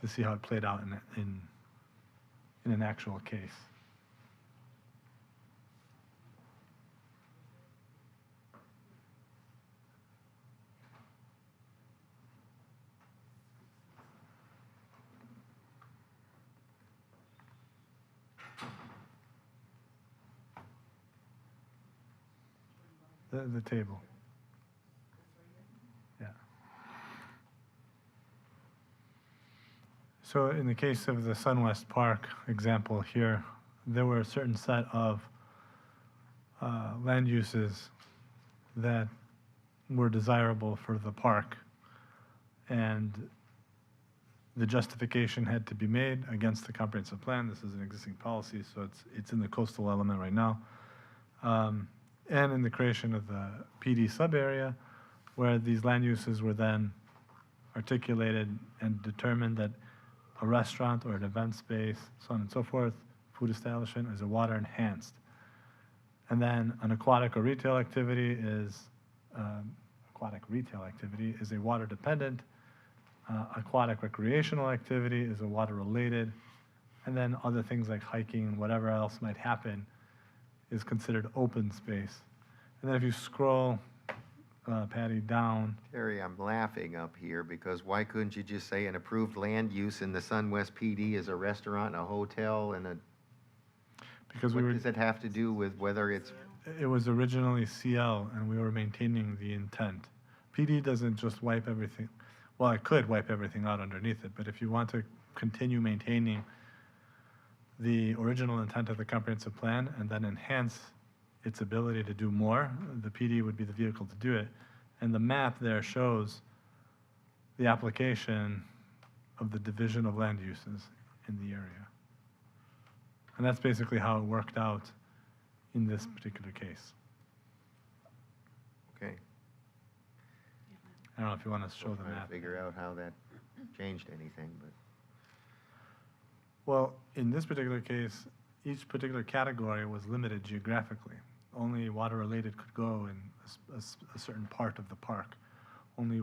to see how it played out in an actual case. The table. Yeah. So in the case of the Sunwest Park example here, there were a certain set of land uses that were desirable for the park, and the justification had to be made against the comprehensive plan. This is an existing policy, so it's in the coastal element right now. And in the creation of the PD sub-area, where these land uses were then articulated and determined that a restaurant or an event space, so on and so forth, food establishment is a water enhanced. And then an aquatic or retail activity is, a water dependent. Aquatic recreational activity is a water related. And then other things like hiking and whatever else might happen is considered open space. And then if you scroll, Patty, down. Terry, I'm laughing up here because why couldn't you just say an approved land use in the Sunwest PD is a restaurant, a hotel, and Because what does it have to do with whether it's? It was originally CL, and we were maintaining the intent. PD doesn't just wipe everything. Well, it could wipe everything out underneath it, but if you want to continue maintaining the original intent of the comprehensive plan and then enhance its ability to do more, the PD would be the vehicle to do it. And the map there shows the application of the division of land uses in the area. And that's basically how it worked out in this particular case. Okay. I don't know if you want to show the Trying to map. figure out how that changed anything, but. Well, in this particular case, each particular category was limited geographically. Only water-related could go in a certain part of the park. Only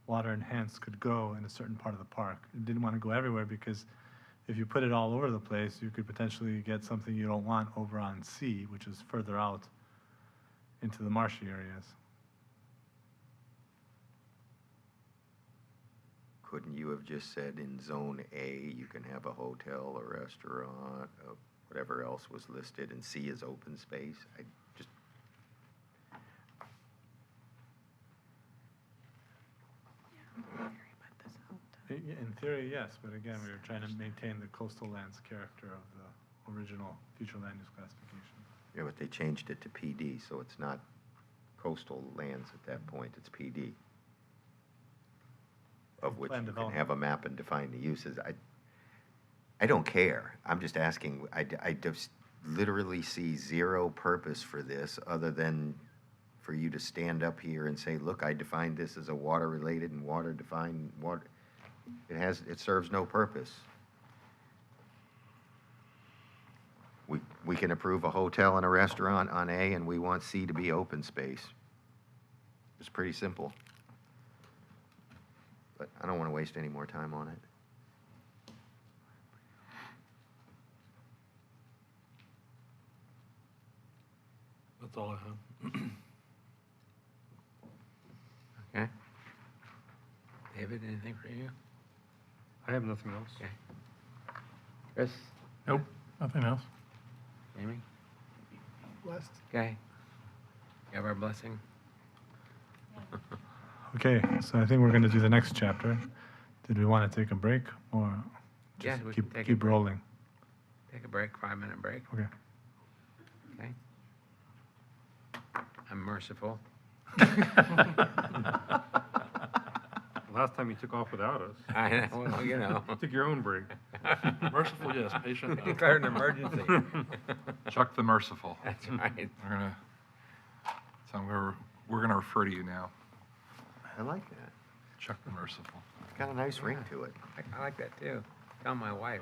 water-enhanced could go in a certain part of the park. It didn't want to go everywhere because if you put it all over the place, you could potentially get something you don't want over on C, which is further out into the marshy areas. couldn't you have just said in Zone A, you can have a hotel, a restaurant, whatever else was listed, and C is open space? I just, In theory, yes, but again, we were trying to maintain the coastal lands character of the original future land use classification. yeah, but they changed it to PD, so it's not coastal lands at that point, it's PD. Of which Planned you can development. have a map and define the uses. I don't care. I'm just asking, I just literally see zero purpose for this other than for you to stand up here and say, look, I defined this as a water-related and water-defined water. It serves no purpose. We can approve a hotel and a restaurant on A, and we want C to be open space. It's pretty simple. But I don't want to waste any more time on it. That's all I have. Okay. David, anything for you? I have nothing else. Okay. Chris? Nope, nothing else. Jamie? Blessed. Okay. You have our blessing? Okay, so I think we're gonna do the next chapter. Did we want to take a break or Yeah, just we can take a keep break. rolling? Take a break, 5-minute break, Okay. okay? I'm merciful. Last time you took off without us. I know, well, you know. Took your own break. Merciful, yes, patient, no. Declared an emergency. Chuck the Merciful. That's right. We're gonna refer to you now, I like that. Chuck the Merciful. It's got a nice ring to it. I like that too. Tell my wife.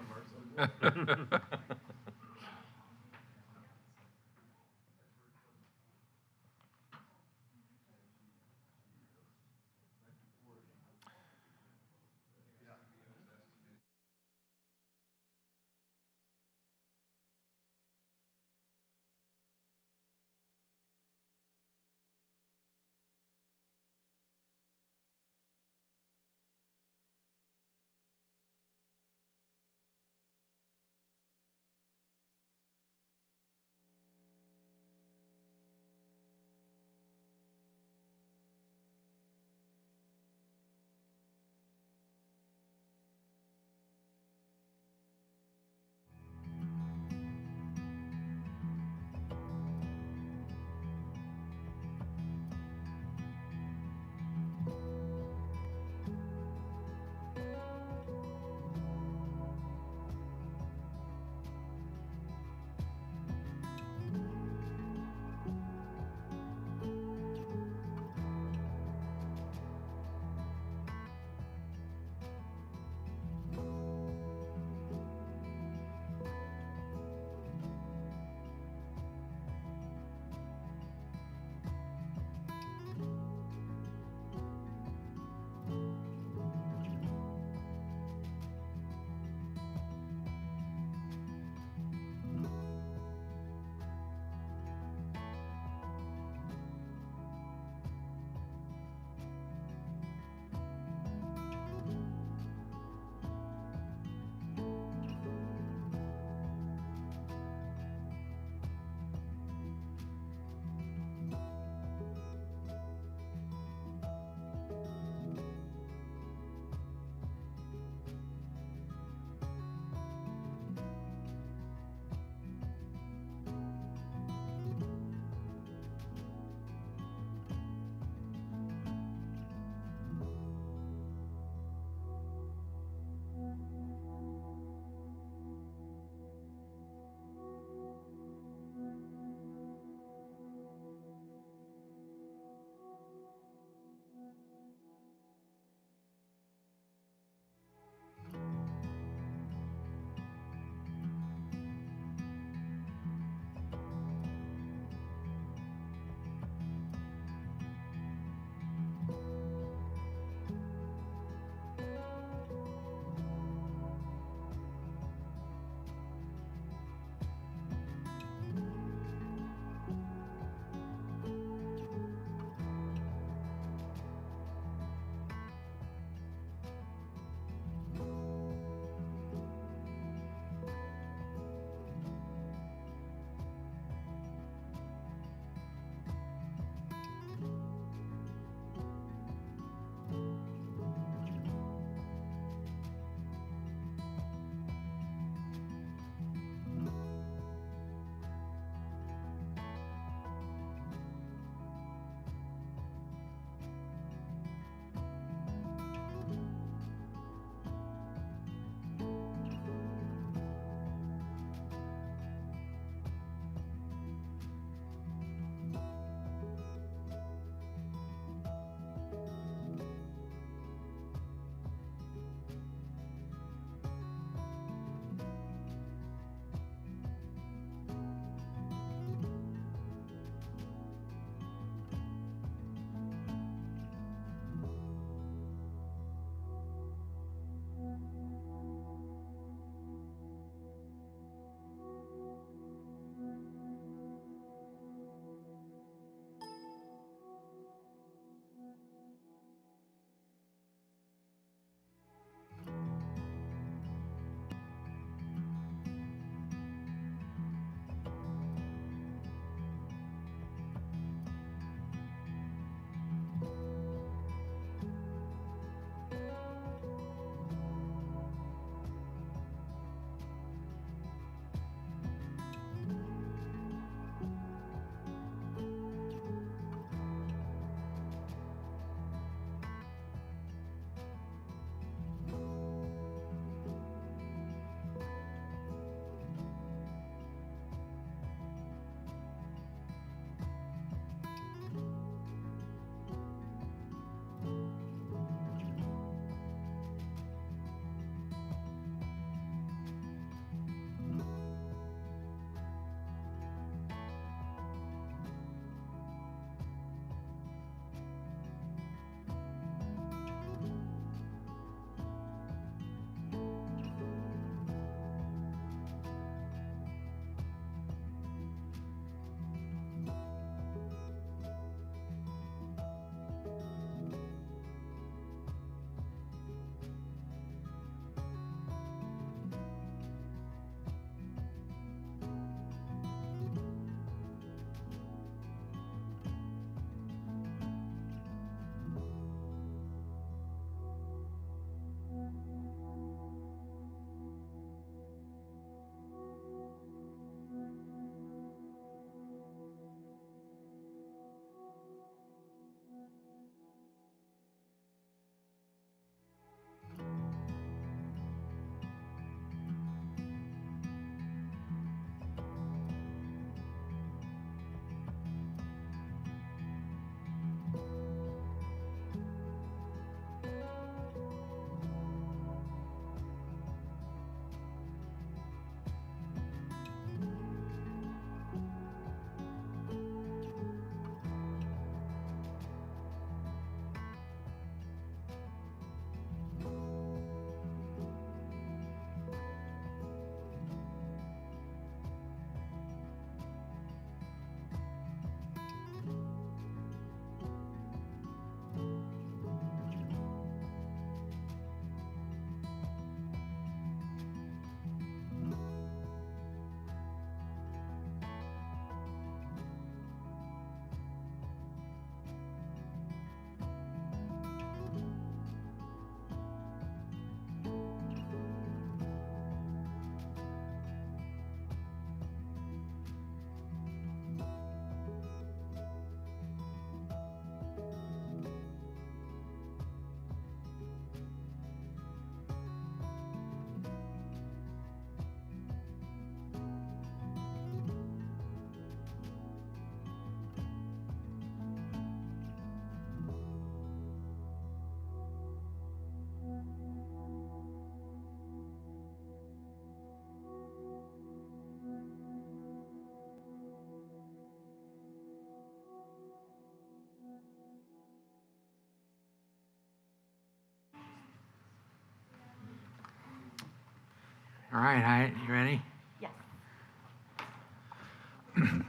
All right, Hyatt, you ready? Yes.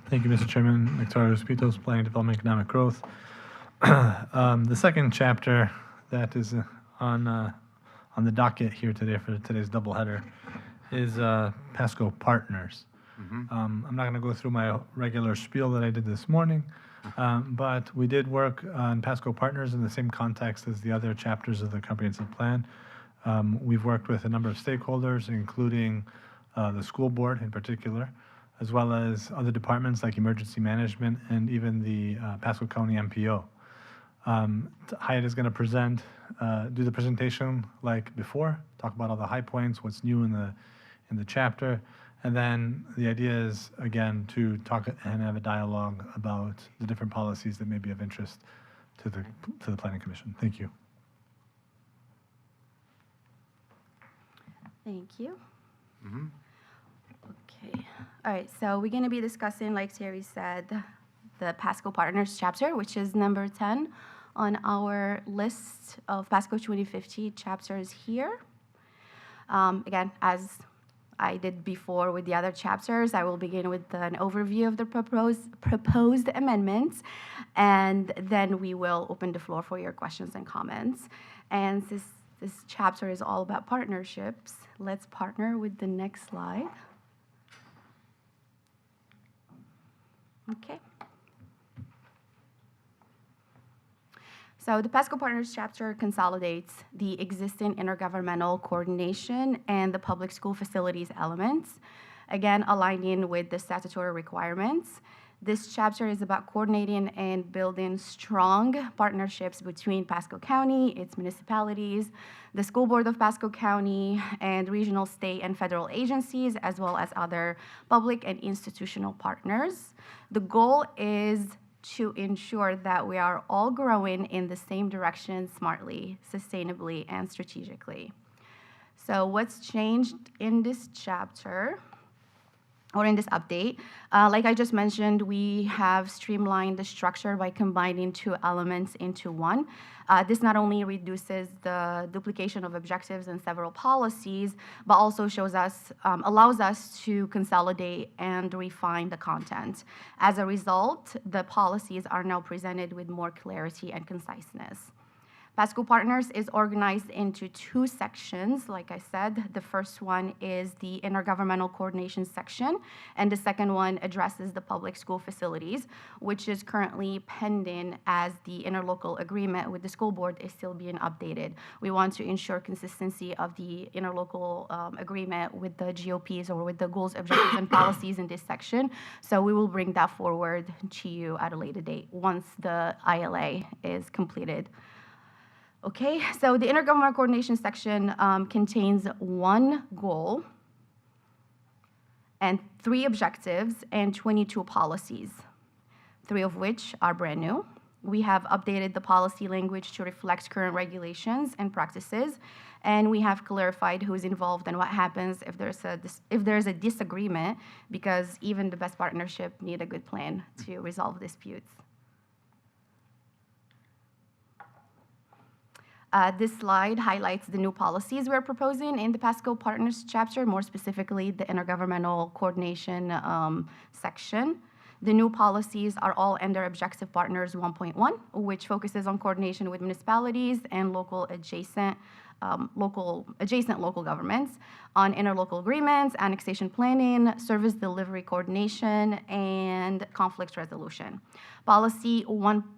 Thank you, Mr. Chairman. Nectario Spitos, Planning Development Economic Growth. The second chapter that is on the docket here today for today's doubleheader is Pasco Partners. I'm not going to go through my regular spiel that I did this morning, but we did work on Pasco Partners in the same context as the other chapters of the comprehensive plan. We've worked with a number of stakeholders, including the school board in particular, as well as other departments like emergency management and even the Pasco County MPO. Hyatt is going to do the presentation like before, talk about all the high points, what's new in the chapter, and then the idea is, again, to talk and have a dialogue about the different policies that may be of interest to the Planning Commission. Thank you. Thank you. Okay. All right, so we're going to be discussing, like Terry said, the Pasco Partners chapter, which is number 10 on our list of Pasco 2050 chapters here. Again, as I did before with the other chapters, I will begin with an overview of the proposed amendments, and then we will open the floor for your questions and comments. And since this chapter is all about partnerships, let's partner with the next slide. Okay. So the Pasco Partners chapter consolidates the existing intergovernmental coordination and the public school facilities elements, again, aligning with the statutory requirements. This chapter is about coordinating and building strong partnerships between Pasco County, its municipalities, the School Board of Pasco County, and regional, state, and federal agencies, as well as other public and institutional partners. The goal is to ensure that we are all growing in the same direction smartly, sustainably, and strategically. So what's changed in this chapter, or in this update? Like I just mentioned, we have streamlined the structure by combining two elements into one. This not only reduces the duplication of objectives in several policies, but also allows us to consolidate and refine the content. As a result, the policies are now presented with more clarity and conciseness. Pasco Partners is organized into two sections. Like I said, the first one is the intergovernmental coordination section, and the second one addresses the public school facilities, which is currently pending as the interlocal agreement with the school board is still being updated. We want to ensure consistency of the interlocal agreement with the GOPs, or with the goals, objectives, and policies in this section. So we will bring that forward to you at a later date once the ILA is completed. Okay, so the intergovernmental coordination section contains one goal and 3 objectives and 22 policies, 3 of which are brand new. We have updated the policy language to reflect current regulations and practices, and we have clarified who's involved and what happens if there's a disagreement, because even the best partnership need a good plan to resolve disputes. This slide highlights the new policies we're proposing in the Pasco Partners chapter, more specifically the intergovernmental coordination section. The new policies are all under Objective Partners 1.1, which focuses on coordination with municipalities and adjacent local governments on interlocal agreements, annexation planning, service delivery coordination, and conflict resolution. Policy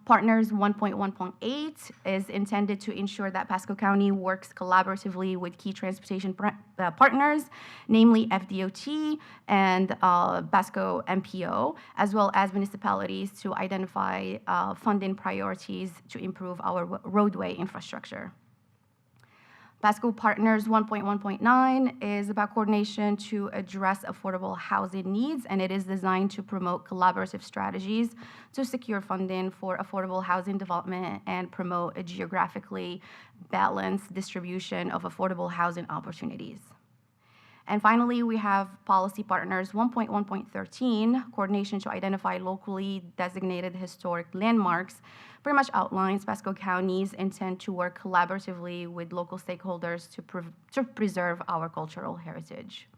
Partners 1.1.8 is intended to ensure that Pasco County works collaboratively with key transportation partners, namely FDOT and Pasco MPO, as well as municipalities, to identify funding priorities to improve our roadway infrastructure. Pasco Partners 1.1.9 is about coordination to address affordable housing needs, and it is designed to promote collaborative strategies to secure funding for affordable housing development and promote a geographically balanced distribution of affordable housing opportunities. And finally, we have Policy Partners 1.1.13, coordination to identify locally designated historic landmarks. Pretty much outlines Pasco County's intent to work collaboratively with local stakeholders to preserve our cultural heritage.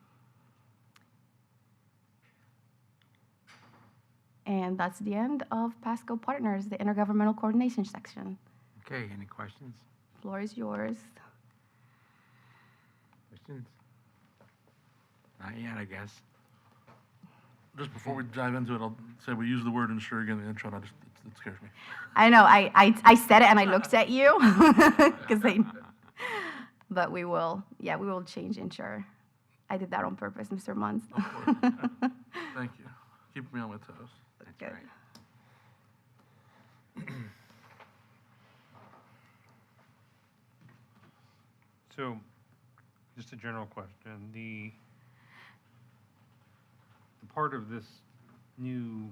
And that's the end of Pasco Partners, the intergovernmental coordination section. Okay, any questions? Floor is yours. Questions? Not yet, I guess. Just before we dive into it, I'll say we use the word ensure again in the intro, and it scares me. I know, I said it and I looked at you, because but we will change ensure. I did that on purpose, Mr. Munns. Of course. Thank you. Keep me on my toes. That's Good. right. So, just a general question, the part of this new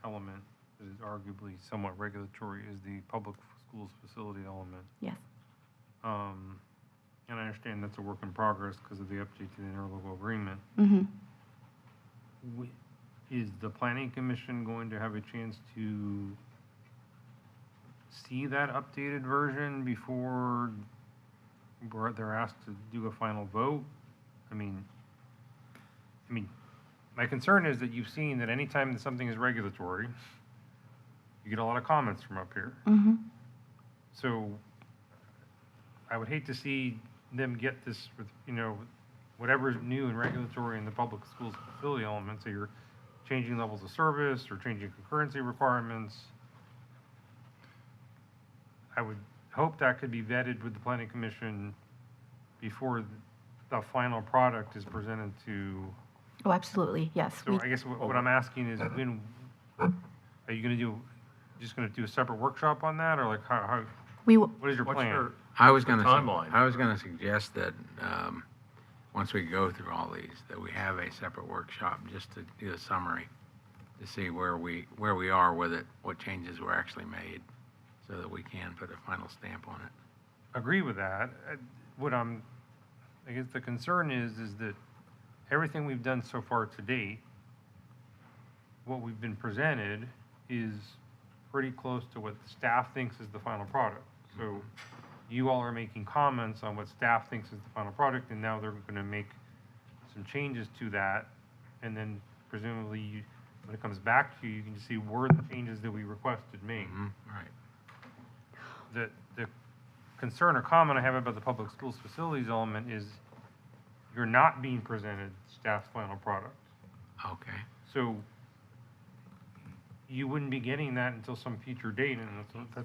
element that is arguably somewhat regulatory is the public schools facility element. Yes. And I understand that's a work in progress because of the update to the interlocal agreement. Mm-hmm. Is the planning commission going to have a chance to see that updated version before they're asked to do a final vote? I mean, my concern is that you've seen that anytime that something is regulatory, you get a lot of comments from up here. Mm-hmm. So I would hate to see them get this with, whatever's new and regulatory in the public schools facility elements, so you're changing levels of service or changing concurrency requirements. I would hope that could be vetted with the planning commission before the final product is presented to. Oh, absolutely, yes. So I guess what I'm asking is, when, are you just gonna do a separate workshop on that, or like how what is your plan? I was gonna, timeline? I was gonna suggest that, once we go through all these, that we have a separate workshop just to do a summary, to see where we are with it, what changes were actually made, so that we can put a final stamp on it. Agree with that. I guess the concern is that everything we've done so far to date, what we've been presented is pretty close to what the staff thinks is the final product. So you all are making comments on what staff thinks is the final product, and now they're going to make some changes to that, and then presumably when it comes back to you, you can see were the changes that we requested made. Right. The concern or comment I have about the public schools facilities element is you're not being presented staff's final product. Okay. So you wouldn't be getting that until some future date, and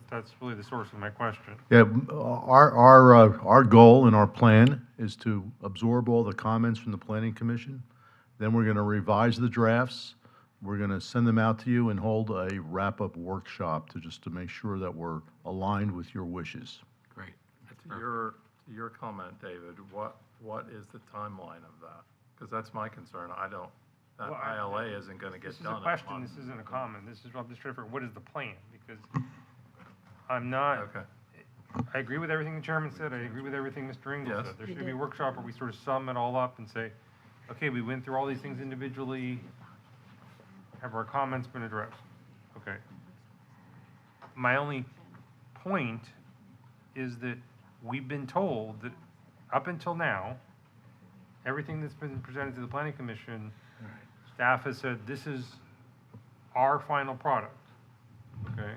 that's really the source of my question. Yeah, our goal and our plan is to absorb all the comments from the planning commission. Then we're gonna revise the drafts. We're gonna send them out to you and hold a wrap-up workshop to make sure that we're aligned with your wishes. Great. That's To perfect. your comment, David, what is the timeline of that? Because that's my concern. That Well, ILA isn't gonna get This is done a in a question, month. this isn't a comment, I'm just trying to figure out what is the plan, because I'm not, Okay. I agree with everything the chairman said, I agree with everything Mr. Engel Yes. said. There should be a workshop where we sort of sum it all up and say, okay, we went through all these things individually, have our comments been addressed? Okay. My only point is that we've been told that up until now, everything that's been presented to the planning commission, staff has said, this is our final product, okay?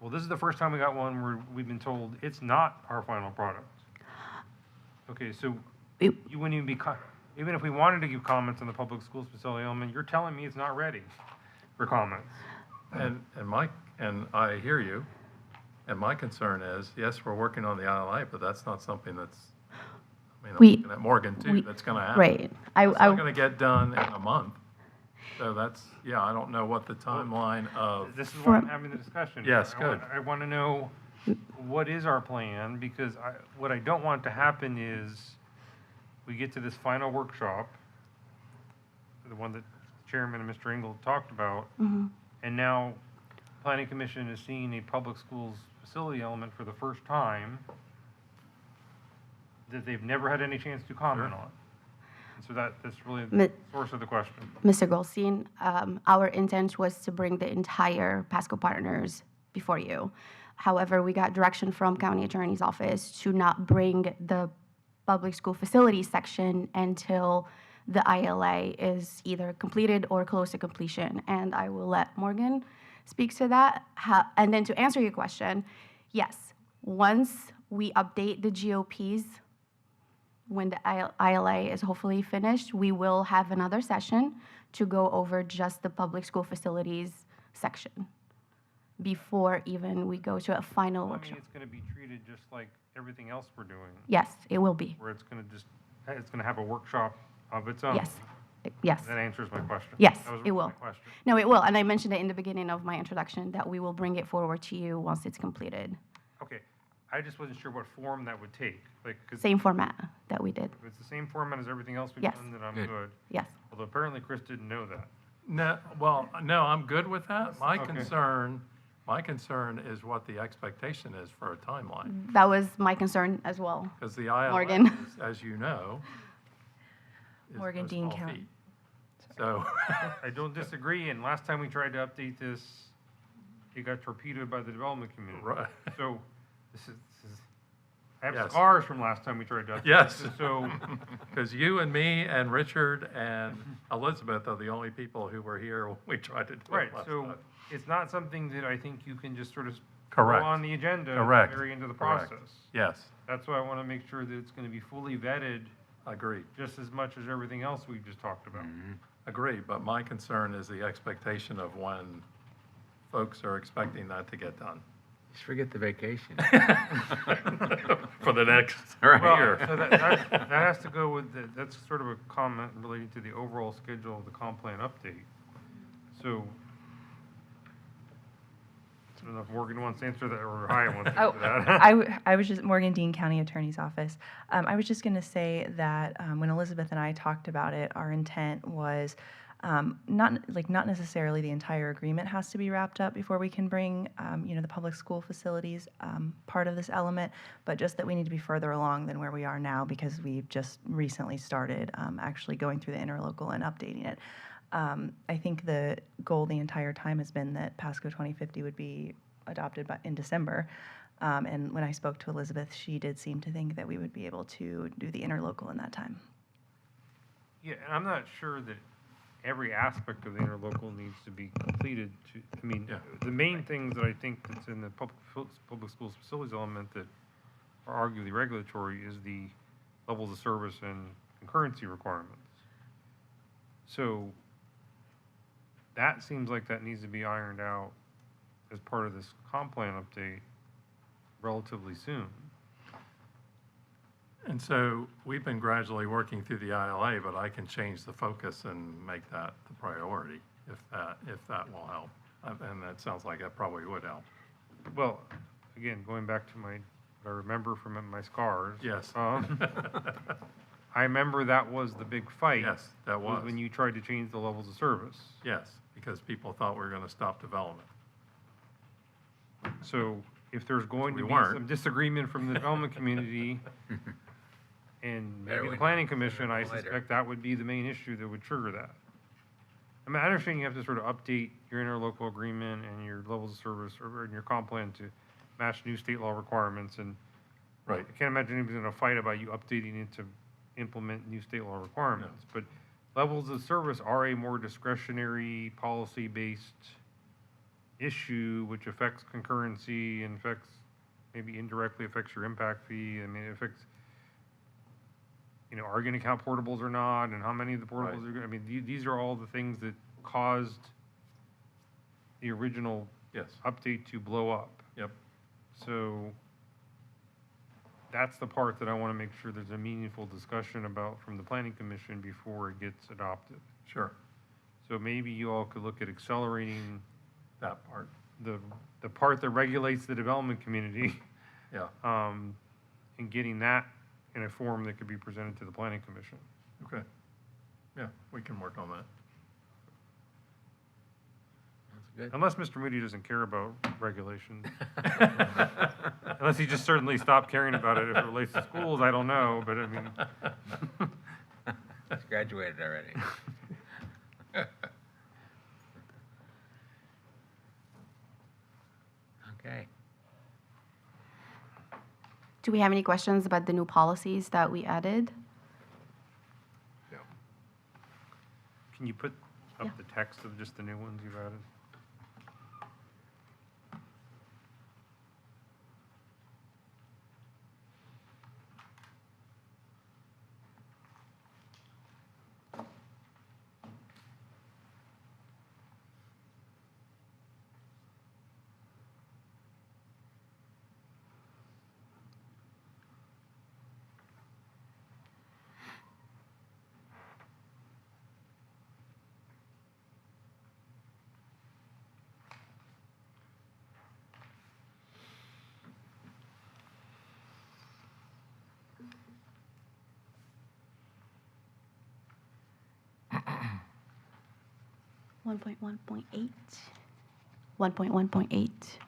Well, this is the first time we got one where we've been told it's not our final product. Okay, so you wouldn't even be, even if we wanted to give comments on the public schools facility element, you're telling me it's not ready for comments. And I hear you, and my concern is, yes, we're working on the ILA, but that's not something that's, I'm looking at Morgan too, that's gonna happen. Right. It's not gonna get done in a month. So I don't know what the timeline of, This is why I'm having the discussion. Yes, I want- good. I want to know what is our plan, because what I don't want to happen is we get to this final workshop, the one that Chairman and Mr. Engel talked about, and now Planning Commission is seeing a public schools facility element for the first time that they've never had any chance to comment on. And so that's really the source of the question. Mr. Goldstein, our intent was to bring the entire Pasco Partners before you. However, we got direction from County Attorney's Office to not bring the public school facilities section until the ILA is either completed or close to completion. And I will let Morgan speak to that. And then to answer your question, yes, once we update the GOPs, when the ILA is hopefully finished, we will have another session to go over just the public school facilities section before even we go to a final I mean, workshop. it's gonna be treated just like everything else we're doing, Yes, it will be. where it's gonna have a workshop of its own. Yes, yes. That answers my question. Yes, That was it my will. question. No, it will. And I mentioned it in the beginning of my introduction that we will bring it forward to you once it's completed. Okay, I just wasn't sure what form that would take, like, 'cause Same format that we did. if it's the same format as everything else we've Yes. done, then I'm Good. good. Yes. Although apparently Chris didn't know that. No, well, no, I'm good with that. My Okay. concern is what the expectation is for a timeline. That was my concern as well. Because the ILA, Morgan. as you know, is Morgan no Dean small County. feat. So, I don't disagree, and last time we tried to update this, it got torpedoed by the development community. right, So, this is, I have Yes. scars from last time we tried to update Yes. this, so, because you and me and Richard and Elizabeth are the only people who were here when we tried to do right, it last so time. it's not something that I think you can just sort of Correct. throw on the agenda at Correct. the very end of the Correct. process. Yes, That's why I want to make sure that it's going to be fully vetted agreed, just as much as everything else we've just talked about. agreed. But my concern is the expectation of when folks are expecting that to get done. Just forget the vacation. For the next Right. Well, year. so that has to go with, that's sort of a comment relating to the overall schedule of the comp plan update. So, I don't know if Morgan wants to answer that or Hyatt wants to Oh, answer that. I was just, Morgan Dean County Attorney's Office. I was just going to say that when Elizabeth and I talked about it, our intent was not necessarily the entire agreement has to be wrapped up before we can bring, the public school facilities part of this element, but just that we need to be further along than where we are now because we've just recently started actually going through the interlocal and updating it. I think the goal the entire time has been that Pasco 2050 would be adopted in December. And when I spoke to Elizabeth, she did seem to think that we would be able to do the interlocal in that time. Yeah, and I'm not sure that every aspect of the interlocal needs to be completed to, I mean, Yeah. the main things that I think that's in the public schools facilities element that are arguably regulatory is the levels of service and concurrency requirements. So that seems like that needs to be ironed out as part of this comp plan update relatively soon. And so we've been gradually working through the ILA, but I can change the focus and make that the priority if that will help. And that sounds like that probably would help. Well, again, going back to what I remember from my scars. Yes. I remember that was the big fight. Yes, that was. When you tried to change the levels of service. Yes, because people thought we were going to stop development. So if there's going to We be weren't. some disagreement from the development community and Better maybe the when- planning commission, I later. suspect that would be the main issue that would trigger that. I mean, I understand you have to sort of update your interlocal agreement and your levels of service or in your comp plan to match new state law requirements and Right. I can't imagine anybody's gonna fight about you updating it to implement new state law requirements. But levels of service are a more discretionary, policy-based issue, which affects concurrency and maybe indirectly affects your impact fee. I mean, it affects, are you gonna count portables or not, and how many of the portables Right. are gonna, I mean, these are all the things that caused the original Yes. update to blow up. Yep. So that's the part that I want to make sure there's a meaningful discussion about from the planning commission before it gets adopted. Sure. So maybe you all could look at accelerating That part. the part that regulates the development community Yeah. and getting that in a form that could be presented to the planning commission. Okay. Yeah, we can work on that. That's good. Unless Mr. Moody doesn't care about regulations. Unless he just certainly stopped caring about it if it relates to schools, I don't know, but I mean. He's graduated already. Okay. Do we have any questions about the new policies that we added? Can you put up Yeah. the text of just the new ones you've added? One point 1.8. 1.1.8.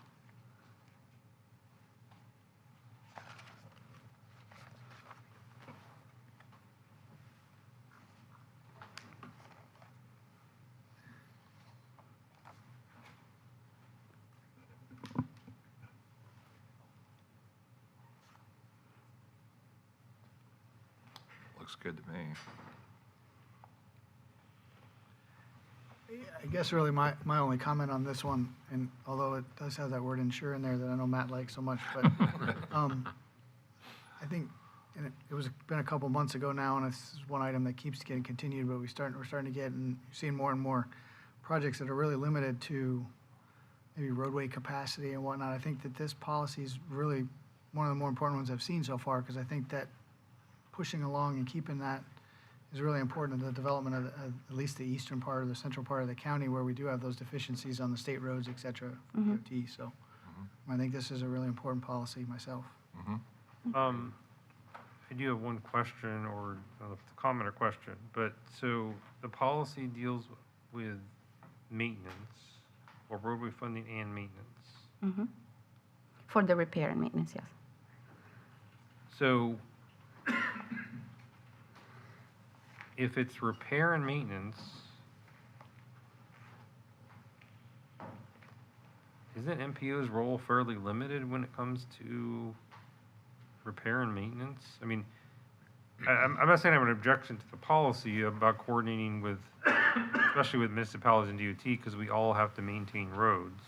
Looks good to me. I guess really my only comment on this one, and although it does have that word ensure in there that I know Matt likes so much, but I think, and it was been a couple months ago now, and this is one item that keeps getting continued, but we're starting to get, and seeing more and more projects that are really limited to maybe roadway capacity and whatnot. I think that this policy is really one of the more important ones I've seen so far, because I think that pushing along and keeping that is really important to the development of at least the eastern part or the central part of the county, where we do have those deficiencies on the state roads, et cetera, for DOT. So I think this is a really important policy myself. I do have one question, or a comment or question, but so the policy deals with maintenance, or roadway funding and maintenance. For the repair and maintenance, yes. So if it's repair and maintenance, isn't MPO's role fairly limited when it comes to repair and maintenance? I mean, I'm not saying I have an objection to the policy about coordinating with, especially with municipalities and DOT, because we all have to maintain roads.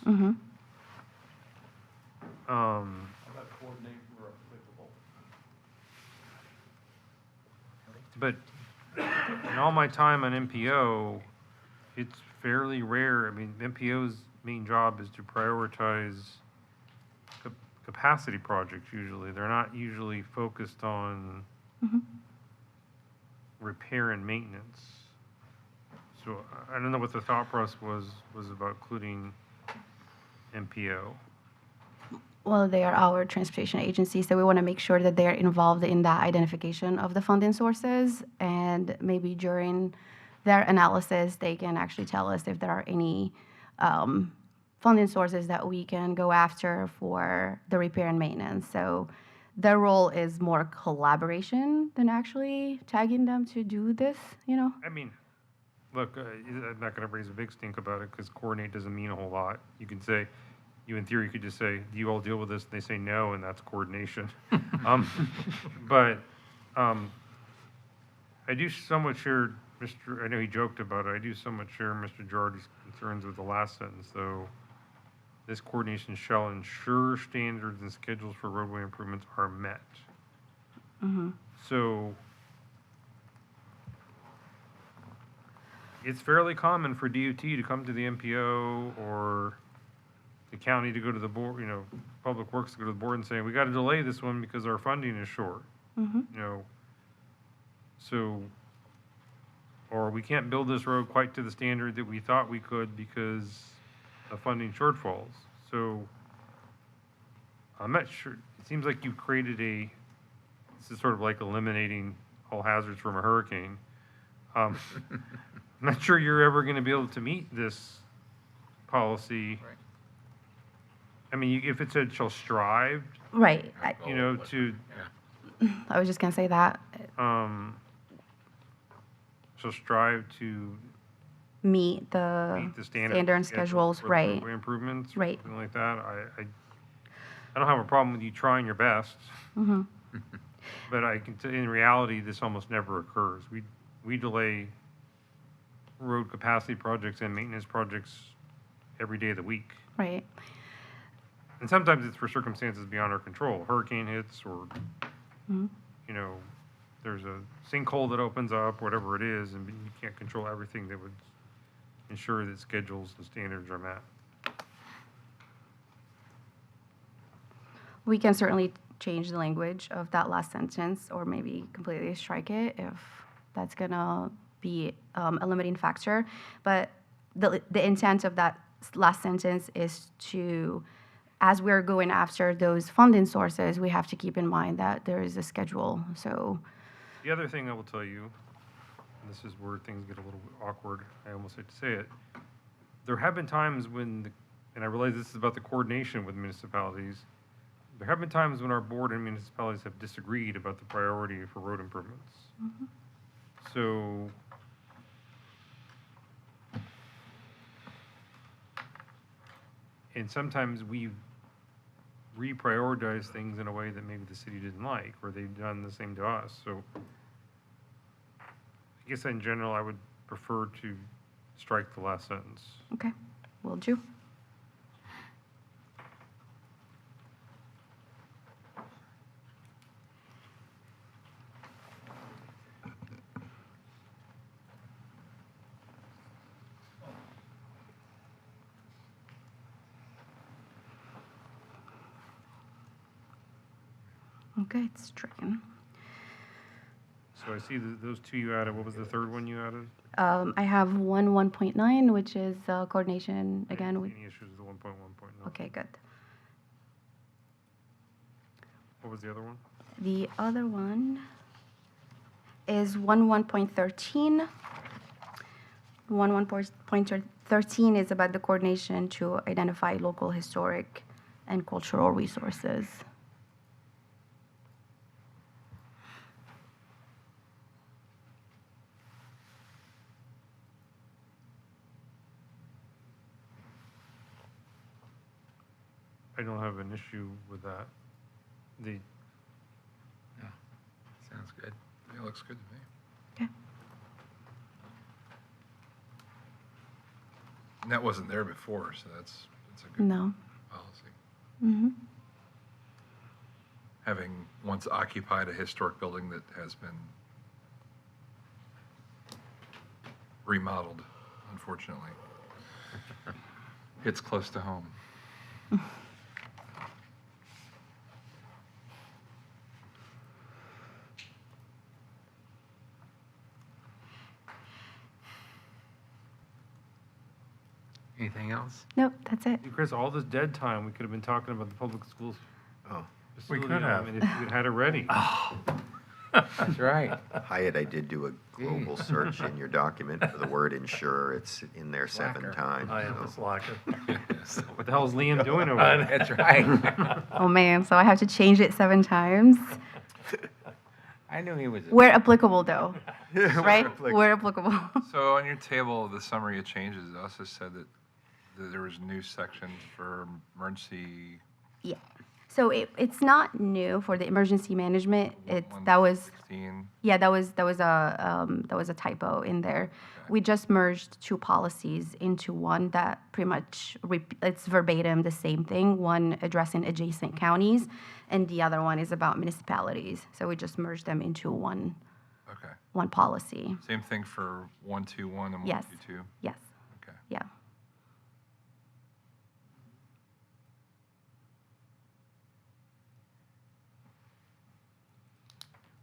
But in all my time on MPO, it's fairly rare. I mean, MPO's main job is to prioritize capacity projects usually. They're not usually focused on repair and maintenance. So I don't know what the thought process was about including MPO. Well, they are our transportation agency, so we want to make sure that they are involved in that identification of the funding sources, and maybe during their analysis, they can actually tell us if there are any funding sources that we can go after for the repair and maintenance. So their role is more collaboration than actually tagging them to do this, you know? I mean, look, I'm not going to raise a big stink about it because coordinate doesn't mean a whole lot. You can say, in theory, you could just say, do you all deal with this? And they say no, and that's coordination. But I do somewhat share I know he joked about it, I do somewhat share Mr. Girardi's concerns with the last sentence, though. This coordination shall ensure standards and schedules for roadway improvements are met. So it's fairly common for DOT to come to the MPO or the county to go to the board, Public Works to go to the board and say, we got to delay this one because our funding is short. So, or we can't build this road quite to the standard that we thought we could because of funding shortfalls. So I'm not sure, it seems like you've created this is sort of like eliminating all hazards from a hurricane. I'm not sure you're ever going to be able to meet this policy. Right. I mean, if it said shall strive, Right. to, I was just going to say that. shall strive to Meet the meet the standard standard schedules, for right. roadway improvements, Right. something like that. I don't have a problem with you trying your best, but I can in reality, this almost never occurs. We delay road capacity projects and maintenance projects every day of the week. Right. And sometimes it's for circumstances beyond our control, hurricane hits or, Mhm. you know, there's a sinkhole that opens up, whatever it is, and you can't control everything that would ensure that schedules and standards are met. We can certainly change the language of that last sentence or maybe completely strike it if that's gonna be a limiting factor. But the intent of that last sentence is to, as we're going after those funding sources, we have to keep in mind that there is a schedule. So, The other thing I will tell you, and this is where things get a little awkward, I almost hate to say it, there have been times when, and I realize this is about the coordination with municipalities, there have been times when our board and municipalities have disagreed about the priority for road improvements. So, and sometimes we reprioritize things in a way that maybe the city didn't like, or they've done the same to us, so. I guess in general, I would prefer to strike the last sentence. okay, will do. Okay, it's stricken. So I see those two you added, what was the third one you added? I have 1.9, which is coordination again with, Any issues with the 1.1.0? okay, good. What was the other one? The other one is 1.13. 1.13 is about the coordination to identify local historic and cultural resources. I don't have an issue with that. The, Sounds good. Yeah, looks good to me. Okay. And that wasn't there before, so that's a good No. policy. Mm-hmm. Having once occupied a historic building that has been remodeled, unfortunately. Hits close to home. Anything else? Nope, that's it. Hey, Chris, all this dead time, we could have been talking about the public schools. Oh, We facility could have. element if we'd had it ready. That's right. Hyatt, I did do a global search in your document for the word insurer. It's in there Slacker. 7 times. I am a so- slacker. What the hell is Liam doing over there? That's right. Oh, man, so I have to change it 7 times. I knew he was. Where applicable, though, Yeah, right? like- Where applicable. So on your table, the summary of changes, it also said that there was new sections for emergency. Yeah. So it's not new for the emergency management. That was 16. yeah, that was a typo in there. We just merged 2 policies into one that pretty much it's verbatim the same thing. One addressing adjacent counties, and the other one is about municipalities. So we just merged them into one Okay. policy. Same thing for 121 and Yes. 122. Yes. Okay. Yeah.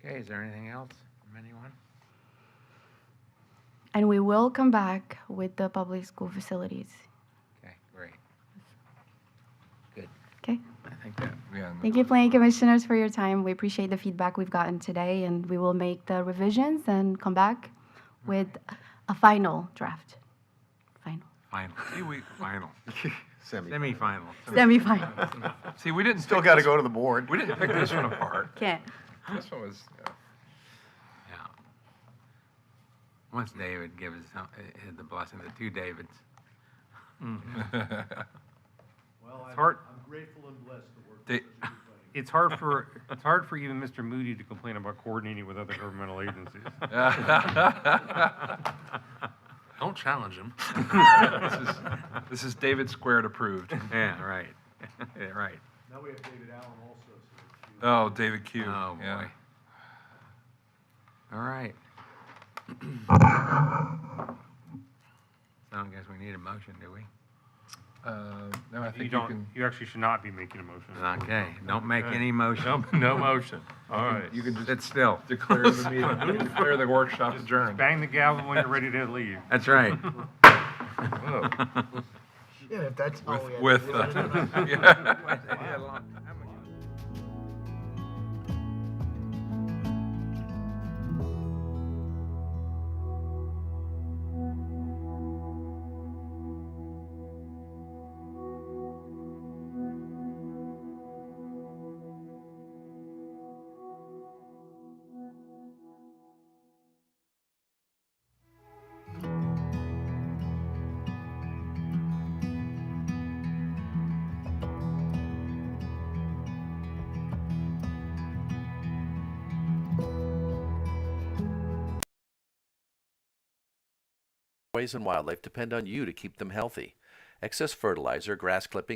Okay, is there anything else from anyone? And we will come back with the public school facilities. Okay, great. Good. Okay. I think that, Yeah. and Thank you, planning commissioners, for your time. We appreciate the feedback we've gotten today, and we will make the revisions and come back with a final draft. Final. final. Final. Semi- Semi-final. Semi-final. See, we didn't Still pick got to this- go to the board. We didn't pick this one apart. Can't. This one was. Yeah. Once David gives us the blessing, the 2 Davids. Well, It's hard, I'm grateful and blessed to work They- it's hard for even Mr. Moody to complain about coordinating with other governmental agencies. Don't challenge him. This is David Squared approved. Yeah, right. Yeah, right. Now we have David Allen also. Oh, David Q. Oh, Yeah. boy. All right. So I don't guess we need a motion, do we? No, I You think you don't, can, you actually should not be making a motion. Okay, don't make any motion. No motion. All right. you can just Sit still. declare the meeting, declare the workshop adjourned. Bang the gavel when you're ready to leave. That's right. Whoa. Yeah, if that's all we had to With, do. yeah. and wildlife depend on you to keep them healthy. Excess fertilizer, grass clippings,